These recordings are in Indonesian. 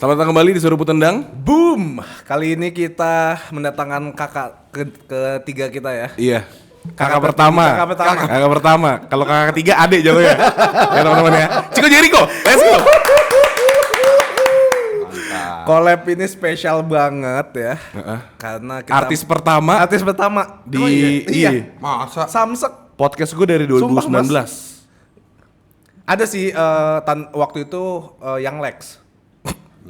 Selamat datang kembali di Seruput Tendang. Boom! Kali ini kita mendatangkan kakak ketiga kita ya. Iya. Kakak pertama. Kakak pertama. Kalau kakak ketiga adik jatuhnya. Ya teman-teman ya. Chico Jericho. Let's go. Collab ini spesial banget ya. Karena kita Artis pertama di iya. Masa? Samsek. Podcast gue dari 2019. Sumpah, ada sih waktu itu yang Lex.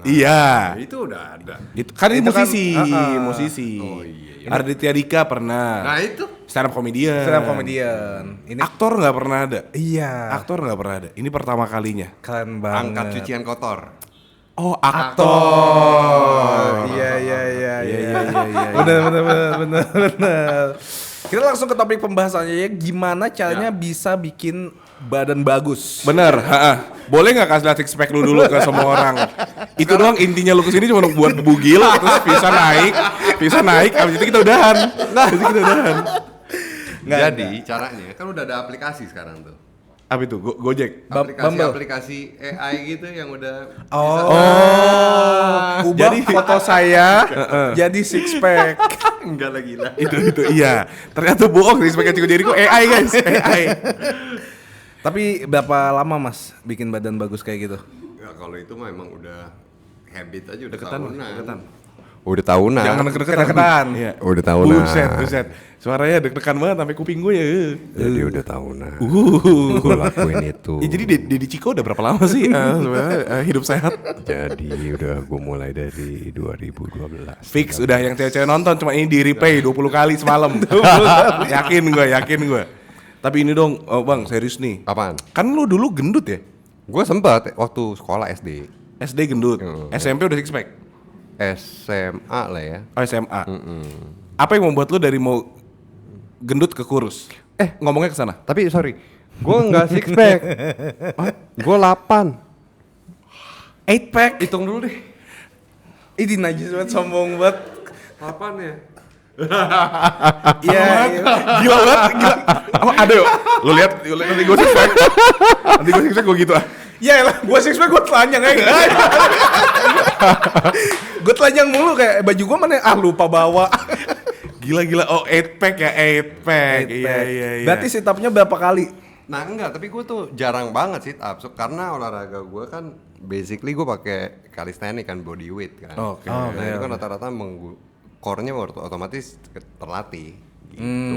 Iya. Itu udah ada. Itu kan ini Itu kan, musisi. Oh, iya. Arditya Dika pernah. Nah itu. Stand up comedian. Ini Aktor nggak pernah ada. iya. Aktor nggak pernah ada. Ini pertama kalinya. Keren banget. Angkat cucian kotor. Oh, aktor. Iya. Iya. Bener. Kita langsung ke topik pembahasannya ya. Gimana caranya bisa bikin badan bagus? Bener, boleh nggak kasih lihat six pack lu dulu ke semua orang? Itu doang intinya lu kesini cuma buat bugil, terus bisa naik, abis itu kita udahan. Jadi caranya kan udah ada aplikasi sekarang tuh. Apa itu? Gojek. Aplikasi AI gitu yang udah Ubah Jadi- foto saya jadi six pack. enggak lagi lah. Itu iya. Ternyata bohong six pack Chico Jericho AI guys, AI. Tapi berapa lama Mas bikin badan bagus kayak gitu? Ya kalau itu mah emang udah habit aja udah Deketan. tahunan. Udah tahunan. Jangan Deket-deketan. Iya. Udah tahunan. Buset. Suaranya deg-degan banget sampai kuping gue ya. Jadi udah tahunan. Gue lakuin itu. Ya, jadi Deddy Chico udah berapa lama sih sebenarnya, hidup sehat? Jadi udah gue mulai dari 2012. Fix udah yang cewek-cewek nonton cuma ini di replay 20 kali semalam. yakin gue. Tapi ini dong, Bang, serius nih. Apaan? Kan lu dulu gendut ya? Gue sempet waktu sekolah SD. SD gendut. SMP udah six pack. SMA lah ya. Oh, SMA. Apa yang membuat lu dari mau gendut ke kurus? Ngomongnya ke sana. Tapi sorry, gue nggak six pack. Gue 8. 8 pack. Hitung dulu deh. Ini najis banget, sombong banget. 8 ya. Iya. Gila banget, gila. Oh, ada yuk. Lu lihat nanti gue six pack. Nanti gue six pack gue gitu ah. Ya lah, gua six pack gua telanjang aja. Gua telanjang mulu kayak baju gua mana lupa bawa. Gila. Oh, 8 pack ya, 8 pack. Iya. Berarti sit up-nya berapa kali? Nah enggak, tapi gue tuh jarang banget sit up karena olahraga gue kan basically gue pakai calisthenics kan, body weight kan. Oke. Nah itu kan rata-rata core-nya otomatis terlatih. Gitu.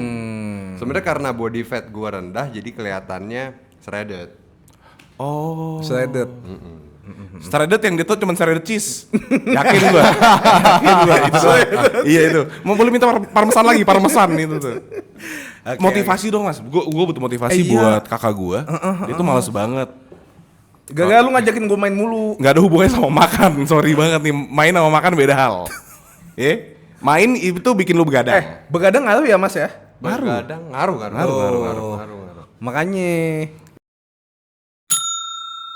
Sebenarnya karena body fat gue rendah, jadi kelihatannya shredded. Oh. Shredded. Shredded yang dia tuh cuma shredded cheese. Yakin gua. Itu. Iya itu. Mau boleh minta parmesan itu tuh. Okay, Motivasi dong Mas. Gua butuh motivasi Iya. buat kakak gua. Dia tuh malas banget. Gak lu ngajakin gua main mulu. Nggak ada hubungannya sama makan. Sorry banget nih. Main sama makan beda hal. Main itu bikin lu begadang. Begadang ngaruh ya Mas ya? Kadang ngaruh. Makanya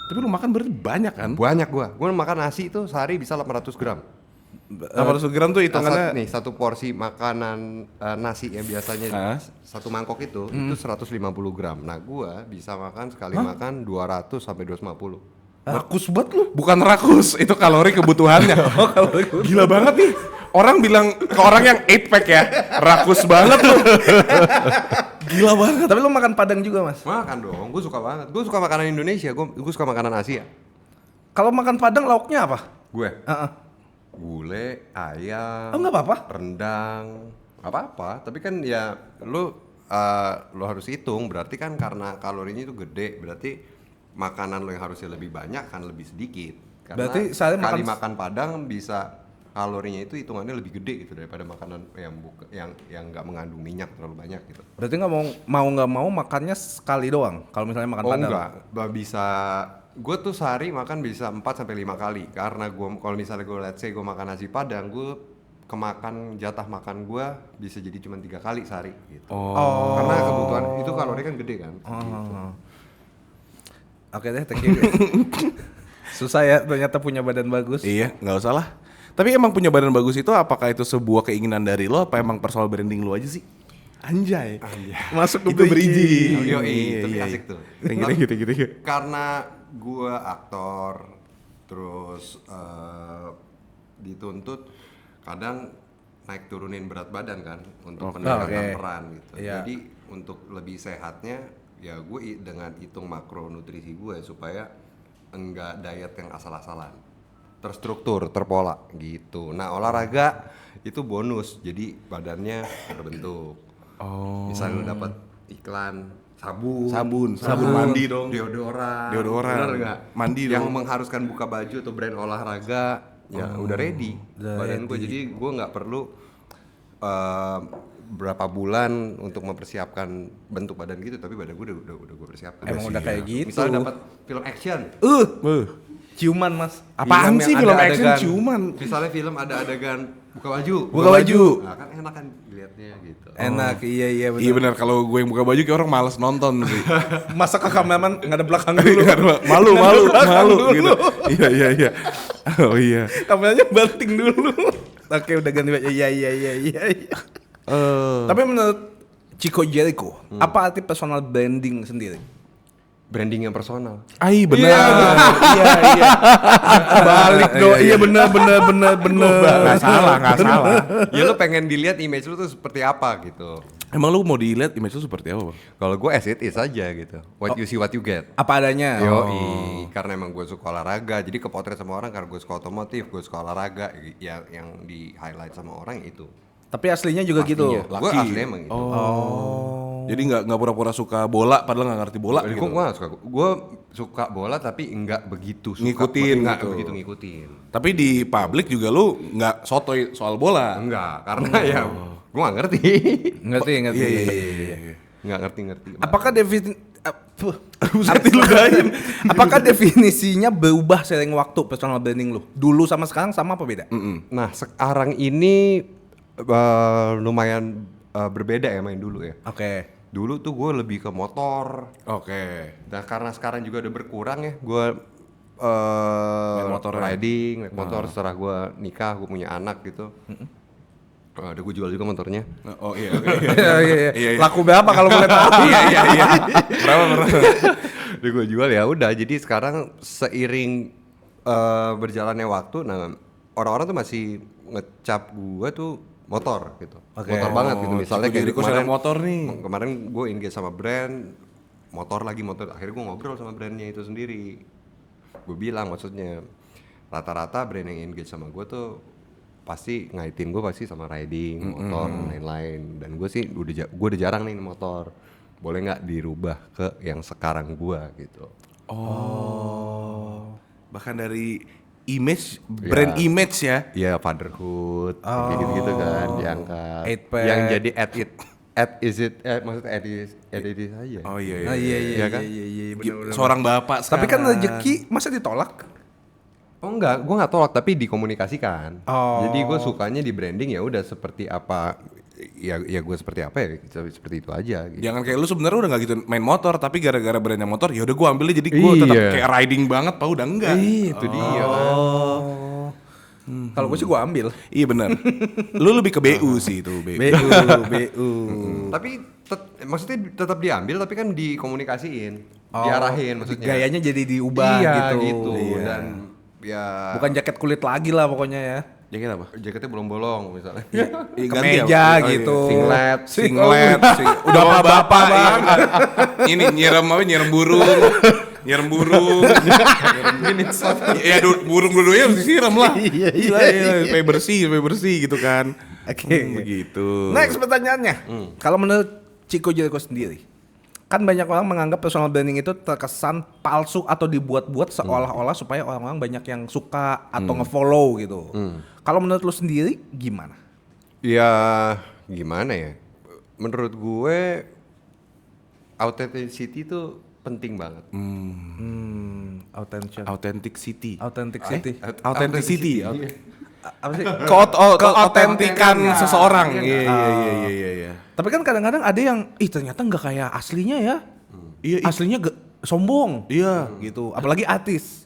Tapi lu makan berarti banyak kan? Banyak gue makan nasi itu sehari bisa 800 gram. 800 gram tuh hitungannya. Satu porsi makanan nasi yang biasanya satu mangkok itu 150 gram. Nah gua bisa makan sekali makan 200 sampai 250. rakus banget lu. Bukan rakus, itu kalori kebutuhannya. Gila banget nih. Orang bilang ke orang yang 8 pack ya, rakus banget lu. Gila banget. Tapi lu makan padang juga Mas? Makan dong, gue suka banget. Gue suka makanan Indonesia, gue suka makanan Asia. Kalau makan padang lauknya apa? Gue gulai, ayam, Nggak apa-apa? rendang, nggak apa-apa. Tapi kan ya lu harus hitung. Berarti kan karena kalorinya itu gede, berarti makanan lo yang harusnya lebih banyak kan lebih sedikit. Karena Berarti saya sekali makan padang bisa kalorinya itu hitungannya lebih gede gitu daripada makanan yang nggak mengandung minyak terlalu banyak gitu. Berarti nggak mau makannya sekali doang kalau misalnya makan padang. Enggak, bisa gue tuh sehari makan bisa 4 sampai 5 kali karena gue kalau misalnya gue let's say gue makan nasi padang, gue jatah makan gue bisa jadi cuma 3 kali sehari gitu. Karena kebutuhan itu kalori kan gede kan. Gitu. Oke deh, thank you. Susah ya ternyata punya badan bagus. Iya, nggak usah lah. Tapi emang punya badan bagus itu apakah itu sebuah keinginan dari lo apa emang personal branding lo aja sih? Anjay. Masuk ke Itu bridging. Tapi asik tuh. Gitu. Karena gue aktor, terus dituntut kadang naik turunin berat badan kan untuk peningkatan peran gitu. Iya. Jadi untuk lebih sehatnya ya gue dengan hitung makronutrisi gue supaya enggak diet yang asal-asalan, terstruktur, terpola gitu. Nah olahraga itu bonus, jadi badannya berbentuk. Misalnya lu dapat iklan sabun mandi dong, deodoran, Deodoran. bener nggak? Mandi yang dong. mengharuskan buka baju atau brand olahraga, ya udah ready badan gue. Jadi gue nggak perlu berapa bulan untuk mempersiapkan bentuk badan gitu, tapi badan gue udah gue persiapkan. Emang udah kayak gitu. Misalnya dapat film action, Ciuman mas. Apaan yang sih ada film action adegan- ciuman? Misalnya film ada adegan buka baju. Buka baju. Nah, kan enak kan dilihatnya gitu. Enak, iya benar. Iya benar, kalau gue yang buka baju kayak orang malas nonton sih. Masa ke kameramen nggak ada belakang dulu. malu gitu. Iya. Oh iya. Kameranya banting dulu. Oke udah ganti baju. Iya. Tapi menurut Chico Jericho, apa arti personal branding sendiri? Branding yang personal. Ai benar. Iya. Balik dong. Iya benar. Nggak salah. Ya lu pengen dilihat image lu tuh seperti apa gitu. Emang lu mau dilihat image lu seperti apa, Bang? Kalau gue as it is aja gitu. What you see what you get. Apa adanya. Karena emang gue suka olahraga, jadi kepotret sama orang karena gue suka otomotif, gue suka olahraga, ya yang di highlight sama orang itu. Tapi aslinya juga gitu. Gue asli emang gitu. Jadi nggak pura-pura suka bola padahal nggak ngerti bola Jadi gitu. gue suka bola tapi enggak begitu suka. Ngikutin Enggak gitu. begitu ngikutin. Tapi di publik juga lu nggak sotoy soal bola. Enggak, karena ya gue gak ngerti. Ngerti. Iya. Nggak ngerti. Apakah Apakah definisinya berubah seiring waktu personal branding lu? Dulu sama sekarang sama apa beda? Nah sekarang ini lumayan berbeda ya main dulu ya. Oke. Dulu tuh gue lebih ke motor. Oke. Nah karena sekarang juga udah berkurang ya, gue motor ya? naik motor setelah gue nikah, gue punya anak gitu. Udah gue jual juga motornya. Oh iya. Iya. Laku berapa kalau boleh tahu? Iya. Berapa? Udah gue jual ya udah. Jadi sekarang seiring berjalannya waktu, nah orang-orang tuh masih ngecap gue tuh motor gitu. Oke. Motor banget gitu. Misalnya Chico kayak Jericho kemarin selling motor nih. Kemarin gue engage sama brand motor. Akhirnya gue ngobrol sama brandnya itu sendiri. Gue bilang maksudnya rata-rata brand yang engage sama gue tuh pasti ngaitin gue pasti sama riding, motor, dan lain-lain. Dan gue sih gue udah jarang nih motor. Boleh nggak dirubah ke yang sekarang gue gitu? Bahkan dari image, brand image ya. Iya, fatherhood, kayak gitu-gitu kan diangkat. 8-pack. Yang jadi maksudnya at it is aja. Oh iya. Iya kan? benar. Seorang bapak Tapi kan sekarang. rezeki masa ditolak? Oh enggak, gue nggak tolak tapi dikomunikasikan. Oh. Jadi gue sukanya di branding ya udah seperti apa, ya gue seperti apa ya seperti itu aja. Gitu. Jangan kayak lu sebenarnya udah nggak gitu main motor, tapi gara-gara brandnya motor, ya udah gue ambilnya jadi gue tetap Iya. kayak riding banget, tau udah enggak. Itu dia kan. Kalau gue sih gue ambil. Iya benar. Lu lebih ke BU sih itu BU. BU. Tapi maksudnya tetap diambil tapi kan dikomunikasiin, diarahin maksudnya. Gayanya jadi diubah iya, gitu. gitu. Iya. Dan ya Bukan jaket kulit lagi lah pokoknya ya. Jaket apa? jaketnya bolong-bolong misalnya. Kemeja gitu. Singlet. Udah bapak bang. Ini nyiram burung. Ya burung dulunya mesti siram lah. Iya. Supaya bersih gitu kan. Oke. Begitu. Next pertanyaannya. Kalau menurut Chico Jericho sendiri, kan banyak orang menganggap personal branding itu terkesan palsu atau dibuat-buat seolah-olah supaya orang-orang banyak yang suka atau nge-follow gitu. Kalau menurut lu sendiri gimana? Ya gimana ya? Menurut gue authenticity itu penting banget. Authenticity. Authenticity. Apa sih? Keautentikan seseorang. Iya. Tapi kan kadang-kadang ada yang ternyata nggak kayak aslinya ya. Iya. Aslinya sombong. Iya. Gitu. Apalagi artis.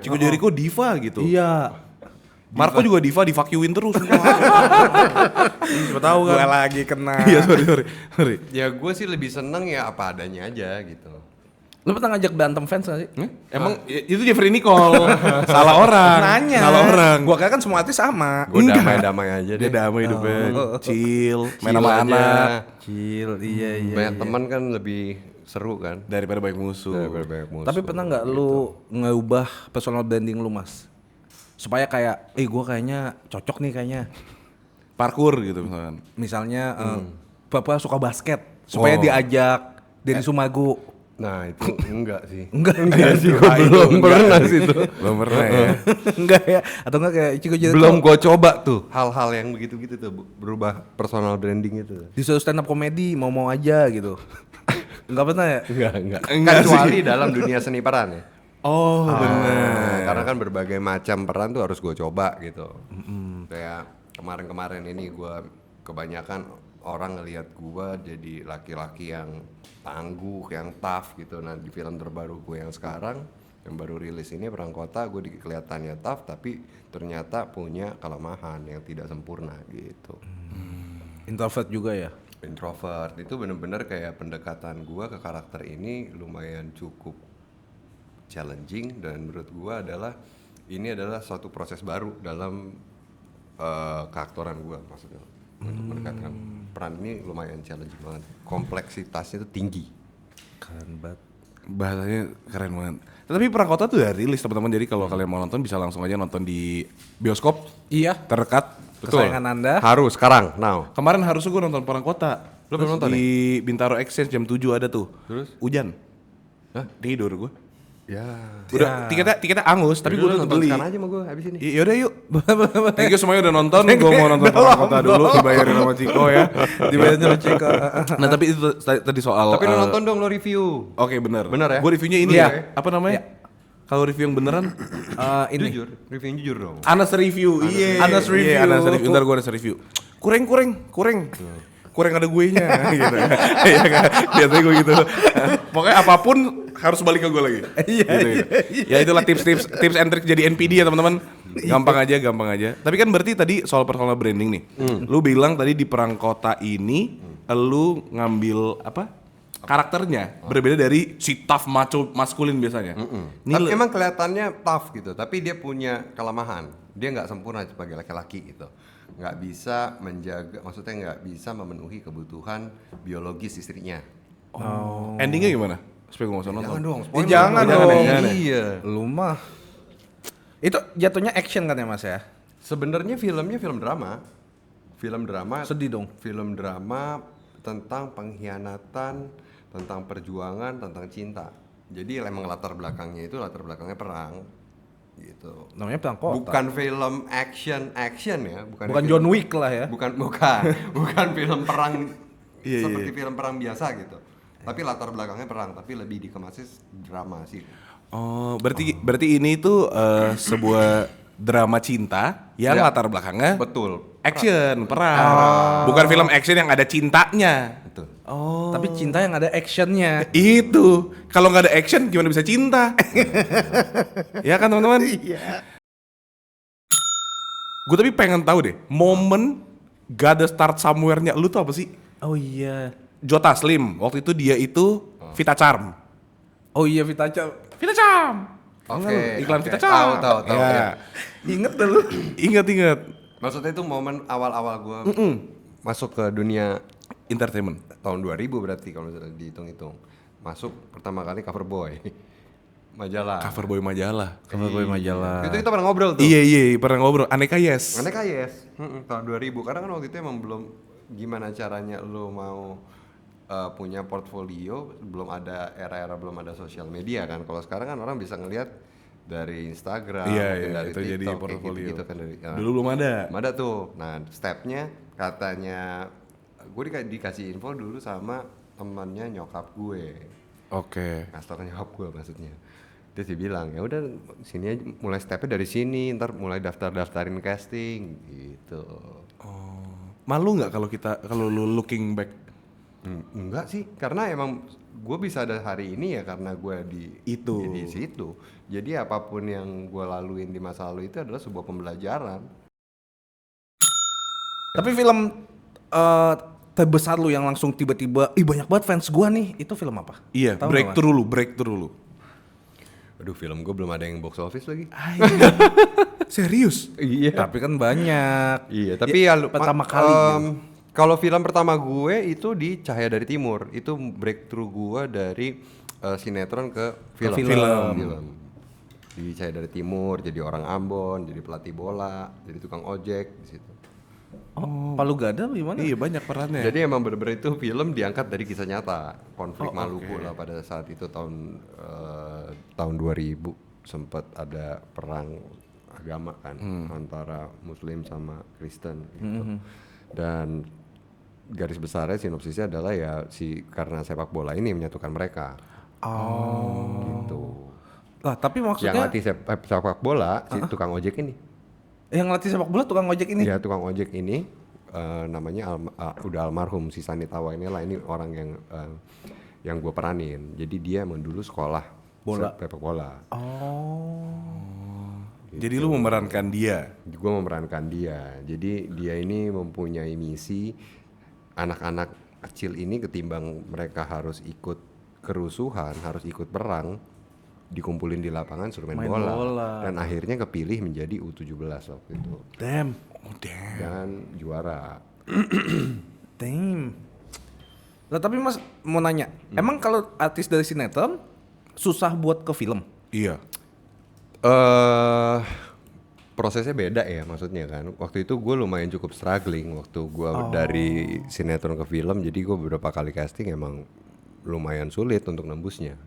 Chico Jericho diva gitu. Iya. Marco juga diva di-fuck-you-in terus. Siapa tahu kan. Gua lagi kena. Iya, sorry. Ya gue sih lebih seneng ya apa adanya aja gitu. Lu pernah ngajak berantem fans gak sih? Emang itu Jeffrey Nicole. Salah orang. Nanya. Salah orang. Gua kira kan semua artis sama. Gue damai-damai aja Dia deh. damai hidupnya. Chill. Main Chill sama aja. anak. Chill, iya. Banyak teman kan lebih seru kan Daripada banyak musuh. daripada banyak musuh. Tapi pernah nggak lu ngeubah personal branding lu, Mas? Supaya kayak, gua kayaknya cocok nih kayaknya. Parkour gitu misalkan. Misalnya, Bapak suka basket, supaya diajak Denny Sumago. Nah itu enggak sih. Enggak sih, gue belum pernah sih itu. Belum pernah ya. Enggak ya? Atau enggak kayak Chico Jericho Belum gue coba tuh hal-hal yang begitu-gitu tuh berubah personal branding itu. disuruh stand up comedy mau-mau aja gitu. Enggak pernah ya? Enggak. Enggak Kecuali dalam dunia seni peran ya. Oh Nah, karena kan berbagai macam peran tuh harus gue coba gitu. Kayak kemarin-kemarin ini gue kebanyakan orang ngelihat gue jadi laki-laki yang tangguh, yang tough gitu. Nah di film terbaru gue yang sekarang, yang baru rilis ini Perang Kota, gue kelihatannya tough tapi ternyata punya kelemahan yang tidak sempurna gitu. Introvert juga ya? Introvert itu bener-bener kayak pendekatan gue ke karakter ini lumayan cukup challenging dan menurut gue adalah ini adalah suatu proses baru dalam keaktoran gue maksudnya untuk mendekatkan peran ini lumayan challenging banget, kompleksitasnya itu tinggi. Keren banget. Bahasanya keren banget. Tapi Perang Kota tuh udah rilis teman-teman. Jadi kalau kalian mau nonton bisa langsung aja nonton di bioskop Iya. terdekat. Kesayangan Anda. Harus sekarang, now. Kemarin harusnya gue nonton Perang Kota. Lu belum nonton di Bintaro Exchange jam 7 ada tuh. Terus? Hujan. Hah? Tidur gue. Ya. Udah tiketnya angus tapi gue udah nonton beli. sekarang aja sama gue habis ini. Yaudah yuk. Thank you semuanya udah nonton. Gue mau nonton Perang Kota dulu dibayarin sama Ciko ya. Dibayarin sama Chico. Nah tapi itu tadi soal. Tapi lu nonton dong, lo review. Oke bener. Bener ya? Gue reviewnya ini Iya. ya. Apa namanya? Kalau review yang beneran. Ini. Jujur, review yang jujur dong. Anas review. Iya. Anas review. Iya, Anas review. Ntar gue Anas review. Kurang. Kurang ada gue nya gitu. Iya kan. Biasanya gue gitu. Pokoknya apapun harus balik ke gue lagi. Iya, Gitu. Ya itulah tips and trick jadi NPD ya teman-teman. Gampang aja. Tapi kan berarti tadi soal personal branding nih. Lu bilang tadi di Perang Kota ini lu ngambil apa? Karakternya berbeda dari si tough macho maskulin biasanya. Tapi emang kelihatannya tough gitu, tapi dia punya kelemahan. Dia nggak sempurna sebagai laki-laki gitu. Nggak bisa menjaga, maksudnya nggak bisa memenuhi kebutuhan biologis istrinya. Endingnya gimana? Supaya gue gak usah nonton. Jangan dong, Eh, jangan dong. dong. Iya. Lu mah. Itu jatuhnya action kan ya Mas ya? Sebenarnya filmnya film drama. Film drama. Sedih dong. Film drama tentang pengkhianatan, tentang perjuangan, tentang cinta. Jadi emang latar belakangnya perang gitu. Namanya Perang Kota. Bukan film action ya, Bukan film- John Wick lah ya. bukan film perang seperti film perang biasa gitu. Tapi latar belakangnya perang, tapi lebih dikemasnya drama sih. Oh, berarti ini tuh sebuah drama cinta yang Ya. latar belakangnya Betul. action, perang. Bukan film action yang ada cintanya. Betul. Oh. Tapi cinta yang ada actionnya. Itu. Kalau nggak ada action gimana bisa cinta? Ya kan teman-teman? Iya. Gue tapi pengen tahu deh, momen Gotta Start Somewhere-nya lu tuh apa sih? Oh iya. Joe Taslim, waktu itu dia itu Vita Charm. Oh iya Vitaca. Vita Charm. Oke. Iklan oke. Vita Charm. Tahu. Ya. Ya. Ingat dah lu. Ingat. Maksudnya itu momen awal-awal gue masuk ke dunia Entertainment. tahun 2000 berarti kalau misalnya dihitung-hitung. Masuk pertama kali cover boy. Majalah. Cover boy majalah. Cover boy majalah. Itu kita pernah ngobrol tuh. Iya, pernah ngobrol. Aneka Yes. Aneka yes. Tahun 2000. Karena kan waktu itu emang belum gimana caranya lo mau punya portfolio, belum ada era-era belum ada sosial media kan. Kalau sekarang kan orang bisa ngelihat dari Instagram, Iya, mungkin dari itu TikTok, jadi kayak portfolio. gitu-gitu kan dari. Dulu belum ada. Belum ada tuh. Nah, stepnya katanya gue dikasih info dulu sama temannya nyokap gue. Oke. Kastor nyokap gue maksudnya. Terus dia bilang, ya udah sini aja, mulai stepnya dari sini, ntar mulai daftarin casting gitu. Malu nggak kalau lu looking back? Enggak sih, karena emang gue bisa ada hari ini ya karena gue di situ. Jadi apapun yang gue laluin di masa lalu itu adalah sebuah pembelajaran. Tapi film terbesar lu yang langsung tiba-tiba, ih banyak banget fans gua nih, itu film apa? Iya, Tahu breakthrough lu. Aduh, film gue belum ada yang box office lagi. Serius? Iya. Tapi kan banyak. Iya, tapi ya, pertama kali gitu. Kalau film pertama gue itu di Cahaya dari Timur, itu breakthrough gue dari sinetron ke film. Film. Di Cahaya dari Timur jadi orang Ambon, jadi pelatih bola, jadi tukang ojek di situ. Oh, Palu Gada gimana? Iya, banyak perannya. Jadi emang bener-bener itu film diangkat dari kisah nyata, konflik Maluku lah pada saat itu tahun 2000 sempat ada perang agama kan antara Muslim sama Kristen gitu. Dan garis besarnya sinopsisnya adalah ya karena sepak bola ini menyatukan mereka. Gitu. Lah, tapi Yang maksudnya latih sepak bola si tukang ojek ini. yang latih sepak bola tukang ojek ini. Ya tukang ojek ini namanya udah almarhum si Sanitawa inilah, ini orang yang gue peranin. Jadi dia emang dulu sekolah sepak bola. Jadi lu memerankan dia. Gue memerankan dia. Jadi dia ini mempunyai misi anak-anak kecil ini ketimbang mereka harus ikut kerusuhan, harus ikut perang, dikumpulin di lapangan suruh main bola. Dan akhirnya kepilih menjadi U17 waktu itu. Damn. Dan juara. Damn. Lah tapi Mas mau nanya, emang kalau artis dari sinetron susah buat ke film? Iya. Prosesnya beda ya maksudnya kan. Waktu itu gue lumayan cukup struggling waktu gue dari sinetron ke film. Jadi gue beberapa kali casting emang lumayan sulit untuk nembusnya.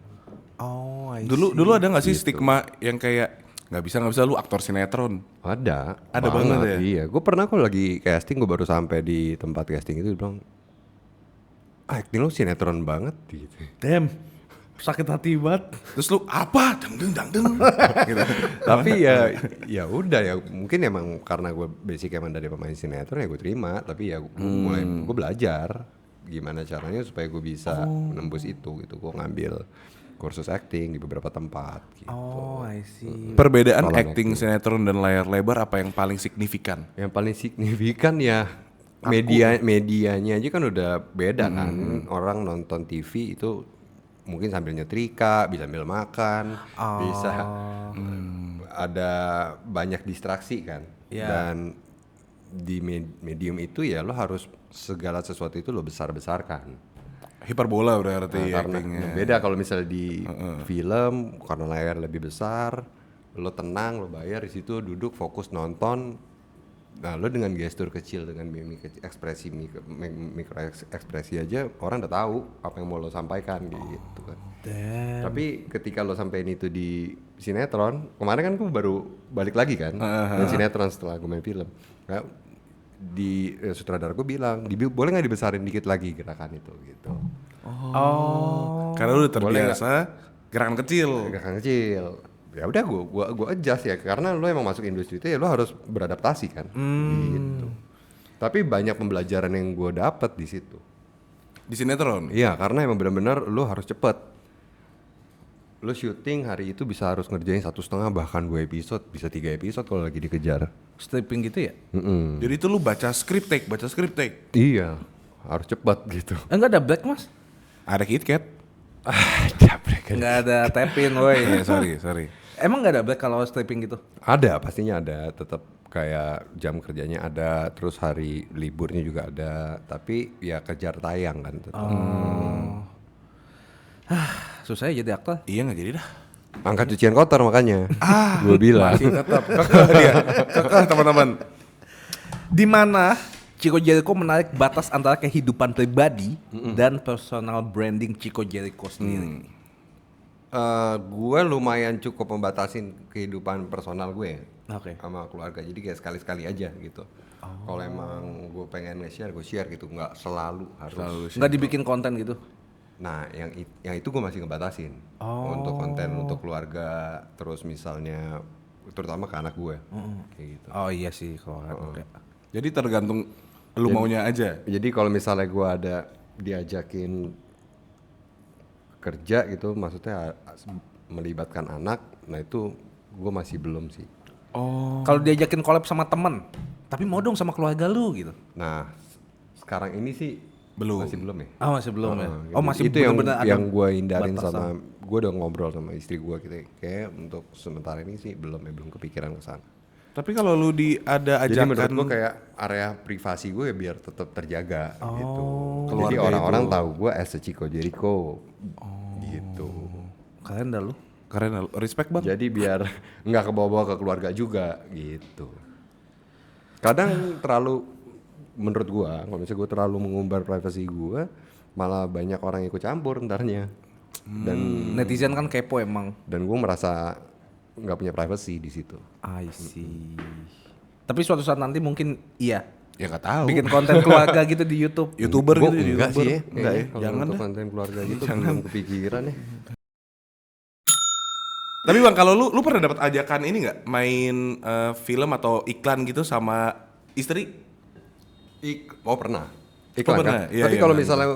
Oh, I see. Dulu ada nggak sih stigma yang kayak nggak bisa lu aktor sinetron? Ada banget ya? Iya, gue pernah kok lagi casting, gue baru sampai di tempat casting itu, dia bilang, acting lu sinetron banget gitu. Damn. Sakit hati banget. Terus lu apa? Dangdeng gitu. Tapi ya udah ya, mungkin emang karena gue basic emang dari pemain sinetron ya gue terima. Tapi ya gue belajar gimana caranya supaya gue bisa menembus itu gitu. Gue ngambil kursus acting di beberapa tempat gitu. Oh, I see. Perbedaan Kalau acting sinetron dan layar lebar apa yang paling signifikan? Yang paling signifikan ya medianya aja kan udah beda kan. Orang nonton TV itu mungkin sambil nyetrika, bisa sambil makan, bisa ada banyak distraksi kan. Dan di medium itu ya lo harus segala sesuatu itu lo besar-besarkan. Hiperbola berarti Karena actingnya. beda kalau misalnya di film, karena layar lebih besar, lo tenang, lo bayar di situ, duduk fokus nonton. Nah, lo dengan gestur kecil, dengan ekspresi mikro ekspresi aja orang udah tahu apa yang mau lo sampaikan gitu kan. Tapi ketika lo sampein itu di sinetron, kemarin kan gue baru balik lagi kan, dan sinetron setelah gue main film. Nah, di sutradara gue bilang, boleh nggak dibesarin dikit lagi gerakan itu gitu. Karena lu udah terbiasa gerakan kecil. Gerakan kecil. Ya udah gue adjust ya, karena lo emang masuk industri itu ya lo harus beradaptasi kan. Gitu. Tapi banyak pembelajaran yang gue dapet di situ. Di sinetron. Iya, karena emang benar-benar lo harus cepet. Lo syuting hari itu bisa harus ngerjain 1,5 bahkan 2 episode, bisa 3 episode kalau lagi dikejar. Stripping gitu ya? Jadi itu lu baca script take. Iya, harus cepet gitu. Enggak ada break, Mas? Ada KitKat. Enggak ada tap-in, woi. Iya, sorry. Emang enggak ada break kalau stripping gitu? Ada, pastinya ada. Tetap kayak jam kerjanya ada, terus hari liburnya juga ada. Tapi ya kejar tayang kan tetap. Susah ya jadi aktor. Iya nggak jadi dah. Angkat cucian kotor makanya. Gue bilang. Masih tetap. Kekeh teman-teman. Di mana Chico Jericho menarik batas antara kehidupan pribadi dan personal branding Chico Jericho sendiri. Gue lumayan cukup membatasin kehidupan personal gue Oke. sama keluarga. Jadi kayak sekali-sekali aja gitu. Kalau emang gue pengen nge-share, gue share gitu. Nggak selalu harus. Nggak dibikin konten gitu. Nah, yang itu gue masih ngebatasin untuk konten untuk keluarga, terus misalnya terutama ke anak gue, kayak gitu. Oh iya sih kalau oke. Jadi tergantung lu maunya aja. Jadi kalau misalnya gue ada diajakin kerja gitu, maksudnya melibatkan anak, nah itu gue masih belum sih. Kalau diajakin collab sama temen, tapi mau dong sama keluarga lu gitu. Nah, sekarang ini sih Belum. Masih belum ya? Ah masih belum ya. Gitu. Oh masih itu yang bener-bener ada gue hindarin batasan. sama gue udah ngobrol sama istri gue gitu. Kayak untuk sementara ini sih belum kepikiran ke sana. Tapi kalau lu ada Jadi ajakan menurut gue kayak area privasi gue ya biar tetap terjaga gitu. Jadi Keluarga orang-orang itu. tahu gue as a Chico Jericho gitu. Keren dah lu. keren, respect banget. Jadi biar nggak kebawa-bawa ke keluarga juga gitu. Kadang terlalu menurut gue, kalau misalnya gue terlalu mengumbar privasi gue, malah banyak orang ikut campur ntarnya. Dan Netizen kan kepo emang. gue merasa nggak punya privacy di situ. I see. Tapi suatu saat nanti mungkin iya. Ya nggak tahu. Bikin konten keluarga gitu di YouTube. YouTuber Gua gitu jadi enggak YouTuber. sih ya, Enggak ya. kayaknya. Kalau Jangan untuk dah. konten keluarga gitu belum kepikiran ya. Tapi Bang, kalau lu pernah dapat ajakan ini nggak main film atau iklan gitu sama istri? Pernah. Iklan pernah? kan. Iya, Tapi iya, kalau benar. misalnya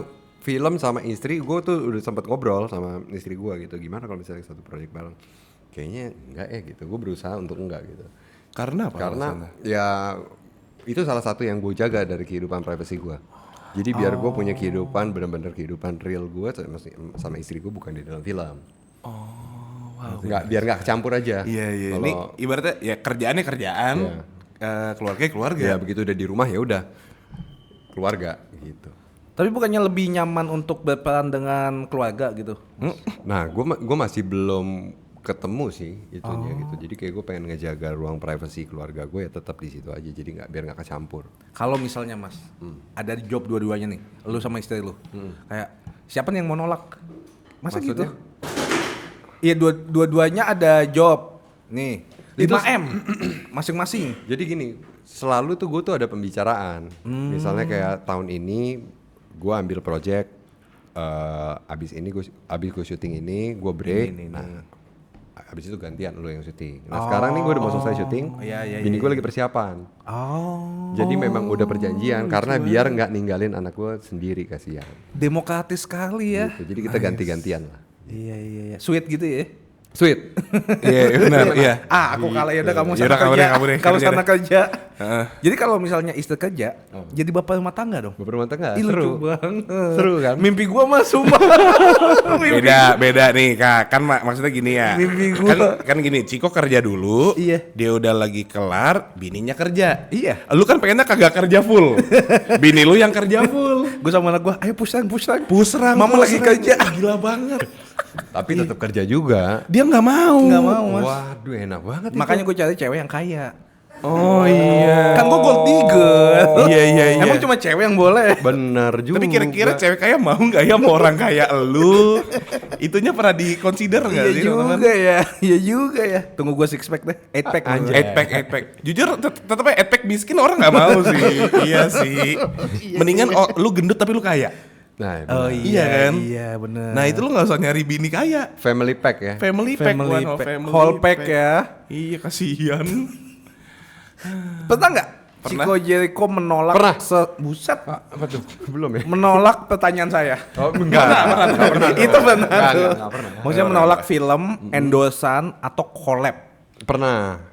film sama istri, gue tuh udah sempat ngobrol sama istri gue gitu. Gimana kalau misalnya satu proyek bareng? Kayaknya enggak ya gitu. Gue berusaha untuk enggak gitu. Karena apa? Karena alasannya? ya itu salah satu yang gue jaga dari kehidupan privasi gue. Jadi biar gue punya kehidupan benar-benar kehidupan real gue sama istri gue bukan di dalam film. Nggak, biar nggak kecampur aja. Iya. Ini Kalau ibaratnya ya kerjaannya kerjaan, keluarga keluarga. ya begitu udah di rumah ya udah keluarga gitu. Tapi bukannya lebih nyaman untuk berperan dengan keluarga gitu? Nah, gue masih belum ketemu sih itunya gitu. Jadi kayak gue pengen ngejaga ruang privasi keluarga gue ya tetap di situ aja. Jadi biar nggak kecampur. Kalau misalnya Mas, ada job dua-duanya nih, lu sama istri lu. Kayak siapa nih yang mau nolak? Masa Maksudnya? gitu? Iya dua-duanya ada job. Nih, 5M masing-masing. Jadi gini, selalu tuh gue tuh ada pembicaraan. Misalnya kayak tahun ini gue ambil project, abis gue syuting ini, gue break. Nah, abis itu gantian lu yang syuting. Nah sekarang nih gue udah mau selesai syuting, bini gue lagi persiapan. Oh, Jadi memang udah perjanjian karena biar nggak ninggalin anak gue sendiri, kasihan. demokratis sekali ya. Gitu. Jadi kita ganti-gantian lah. Iya. Sweet gitu ya. Sweet. Iya benar, iya. Aku kalah ya udah kamu Yaudah, sana kamu kerja. deh, Kamu kerja sana deh. kerja. Jadi kalau misalnya istri kerja, jadi bapak rumah tangga dong. Beberapa rumah tangga Ih, seru. lucu banget. Seru kan? Mimpi gua mah sumpah. Beda nih Kak. Kan maksudnya gini ya. Mimpi gua. Kan gini, Ciko kerja dulu. Iya. Dia udah lagi kelar, bininya kerja. Iya. Lu kan pengennya kagak kerja full. Bini lu yang kerja full. Gua sama anak gua, ayo pusrang. Pusrang. Mama lagi kerja. Gila banget. Tapi tetap kerja juga. Dia nggak mau. Nggak mau Mas. Waduh, enak banget. Makanya gue cari cewek yang kaya. Oh iya. Kan gua gold digger. Iya. Emang cuma cewek yang boleh. Bener juga. Tapi kira-kira cewek kaya mau nggak ya sama orang kaya lu? Itunya pernah di-consider nggak Iya sih juga teman-teman? ya. Iya juga ya. Tunggu gua six pack deh. 8 pack. Anjay. 8 pack. Jujur tetep aja 8 pack miskin orang nggak mau sih. Iya sih. Mendingan lu gendut tapi lu kaya. Nah, Oh bener. Iya kan? Iya bener. Nah itu lu nggak usah nyari bini kaya. Family pack ya. Family pack, Family one, pack. family Whole pack ya. Iya kasihan. Pernah nggak? Pernah. Chico Jericho menolak Pernah. buset. Apa tuh? Belum ya? Menolak pertanyaan saya. Oh, enggak pernah. Itu benar tuh. Enggak pernah. Maksudnya menolak film, endorsan atau collab. Pernah.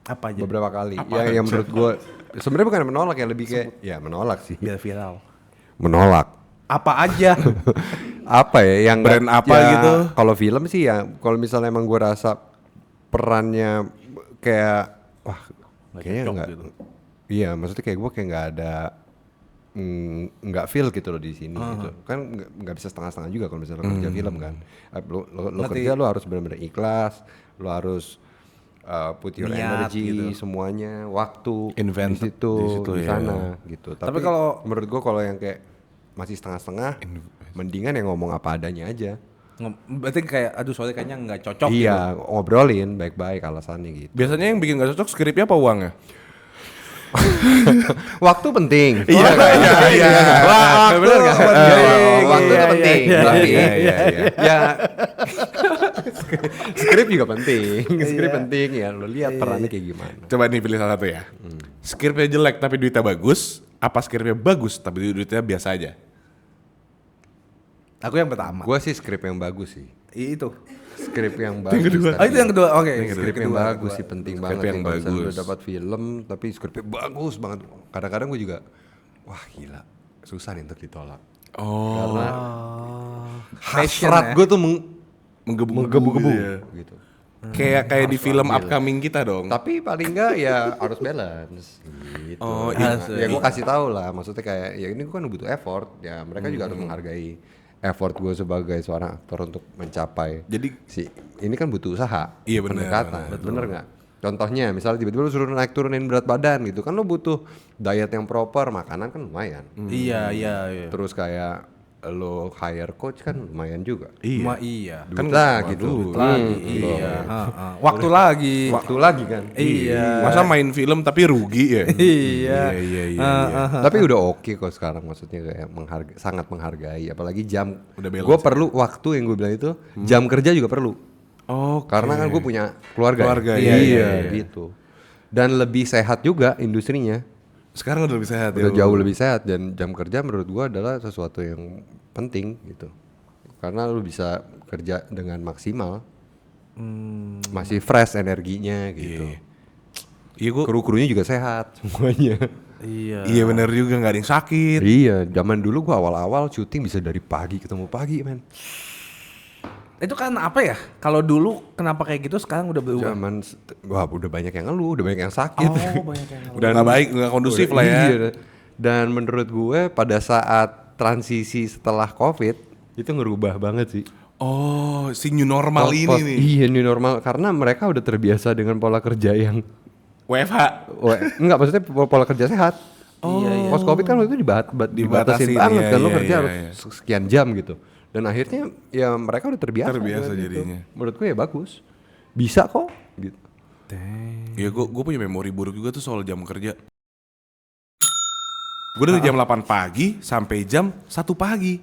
Apa aja? Beberapa kali. Ya yang menurut gue sebenarnya bukan menolak ya, lebih kayak ya menolak sih. Biar viral. Menolak. Apa aja? Apa ya yang Brand nggak- apa ya, gitu? Kalau film sih ya, kalau misalnya emang gue rasa perannya kayak wah kayaknya cocok nggak gitu. iya maksudnya kayak gue kayak nggak ada nggak feel gitu loh di sini gitu kan nggak bisa setengah-setengah juga kalau misalnya lo kerja film kan. Lo Ngerti. kerja lo harus benar-benar ikhlas, lo harus put your Niat energy gitu. semuanya, waktu Invented di situ di situ, di ya. sana gitu. Tapi kalau- menurut gue kalau yang kayak masih setengah-setengah, mendingan yang ngomong apa adanya aja. Berarti kayak aduh sorry kayaknya nggak cocok Iya, gitu. ngobrolin baik-baik alasannya gitu. Biasanya yang bikin gak cocok skripnya apa uangnya? Waktu penting. Iya. Wah, Bener nggak? Waktu itu penting. Tapi Iya. ya skrip juga penting. Skrip penting ya. Lo lihat perannya kayak gimana. Coba nih pilih salah satu ya. Skripnya jelek tapi duitnya bagus, apa skripnya bagus tapi duitnya biasa aja? Aku yang pertama. Gua sih skrip yang bagus sih. Itu. Skrip yang bagus. kedua. Oh itu yang kedua. Oke. Skrip yang bagus sih penting Skrip banget. yang Kalau misalnya bagus. udah dapat film tapi skripnya bagus banget. Kadang-kadang gue juga wah gila. Susah nih untuk ditolak. Oh. Karena Passion hasrat ya. gue tuh Menggebu-gebu gitu. Kayak di film upcoming kita dong. Tapi paling enggak ya harus balance gitu. Oh, Ya, iya. ya gue kasih tahu lah, maksudnya kayak ya ini gue kan butuh effort, ya mereka juga harus menghargai effort gue sebagai seorang aktor untuk mencapai. Jadi Ini kan butuh usaha, Iya, benar, pendekatan, bener nggak? Contohnya misalnya tiba-tiba lu suruh naik turunin berat badan gitu kan, lu butuh diet yang proper, makanan kan lumayan. Iya. Terus kayak lo hire coach kan lumayan juga. Iya. Duit lagi tuh. Duit lagi. Iya. Waktu lagi. Waktu lagi kan. Iya. Masa main film tapi rugi ya? Iya. Iya. Tapi udah oke kok sekarang, maksudnya kayak sangat menghargai, apalagi jam. Udah balance Gue perlu waktu yang gue bilang itu, jam kerja juga perlu. Oh, Karena kan gue punya keluarga. Keluarga, ya. iya, Gitu. Dan lebih sehat juga industrinya. sekarang udah lebih sehat Udah ya. jauh lebih sehat, dan jam kerja menurut gue adalah sesuatu yang penting gitu. Karena lu bisa kerja dengan maksimal. Masih fresh energinya gitu. Iya gua. Kru-krunya juga sehat semuanya. Iya. Iya benar juga, nggak ada yang sakit. Iya, zaman dulu gua awal-awal syuting bisa dari pagi ketemu pagi, men. Itu kan apa ya? Kalau dulu kenapa kayak gitu, sekarang udah berubah. Wah, udah banyak yang ngeluh, udah banyak yang sakit. Banyak yang Udah nggak baik, nggak kondusif lah ya. Iya. Dan menurut gue pada saat transisi setelah COVID itu ngerubah banget sih. Oh, si new normal ini nih. Iya, new normal, karena mereka udah terbiasa dengan pola kerja yang WFH. enggak, maksudnya pola kerja sehat. Iya. Post COVID kan waktu itu dibatasin Dibatasin, banget iya, kan, lo iya, kerja iya, harus iya. sekian jam gitu. Dan akhirnya ya mereka udah terbiasa dengan itu. jadinya. Menurut gue ya bagus. Bisa kok gitu. Iya, gue punya memori buruk juga tuh soal jam kerja. Gue dari jam 8 pagi sampai jam 1 pagi.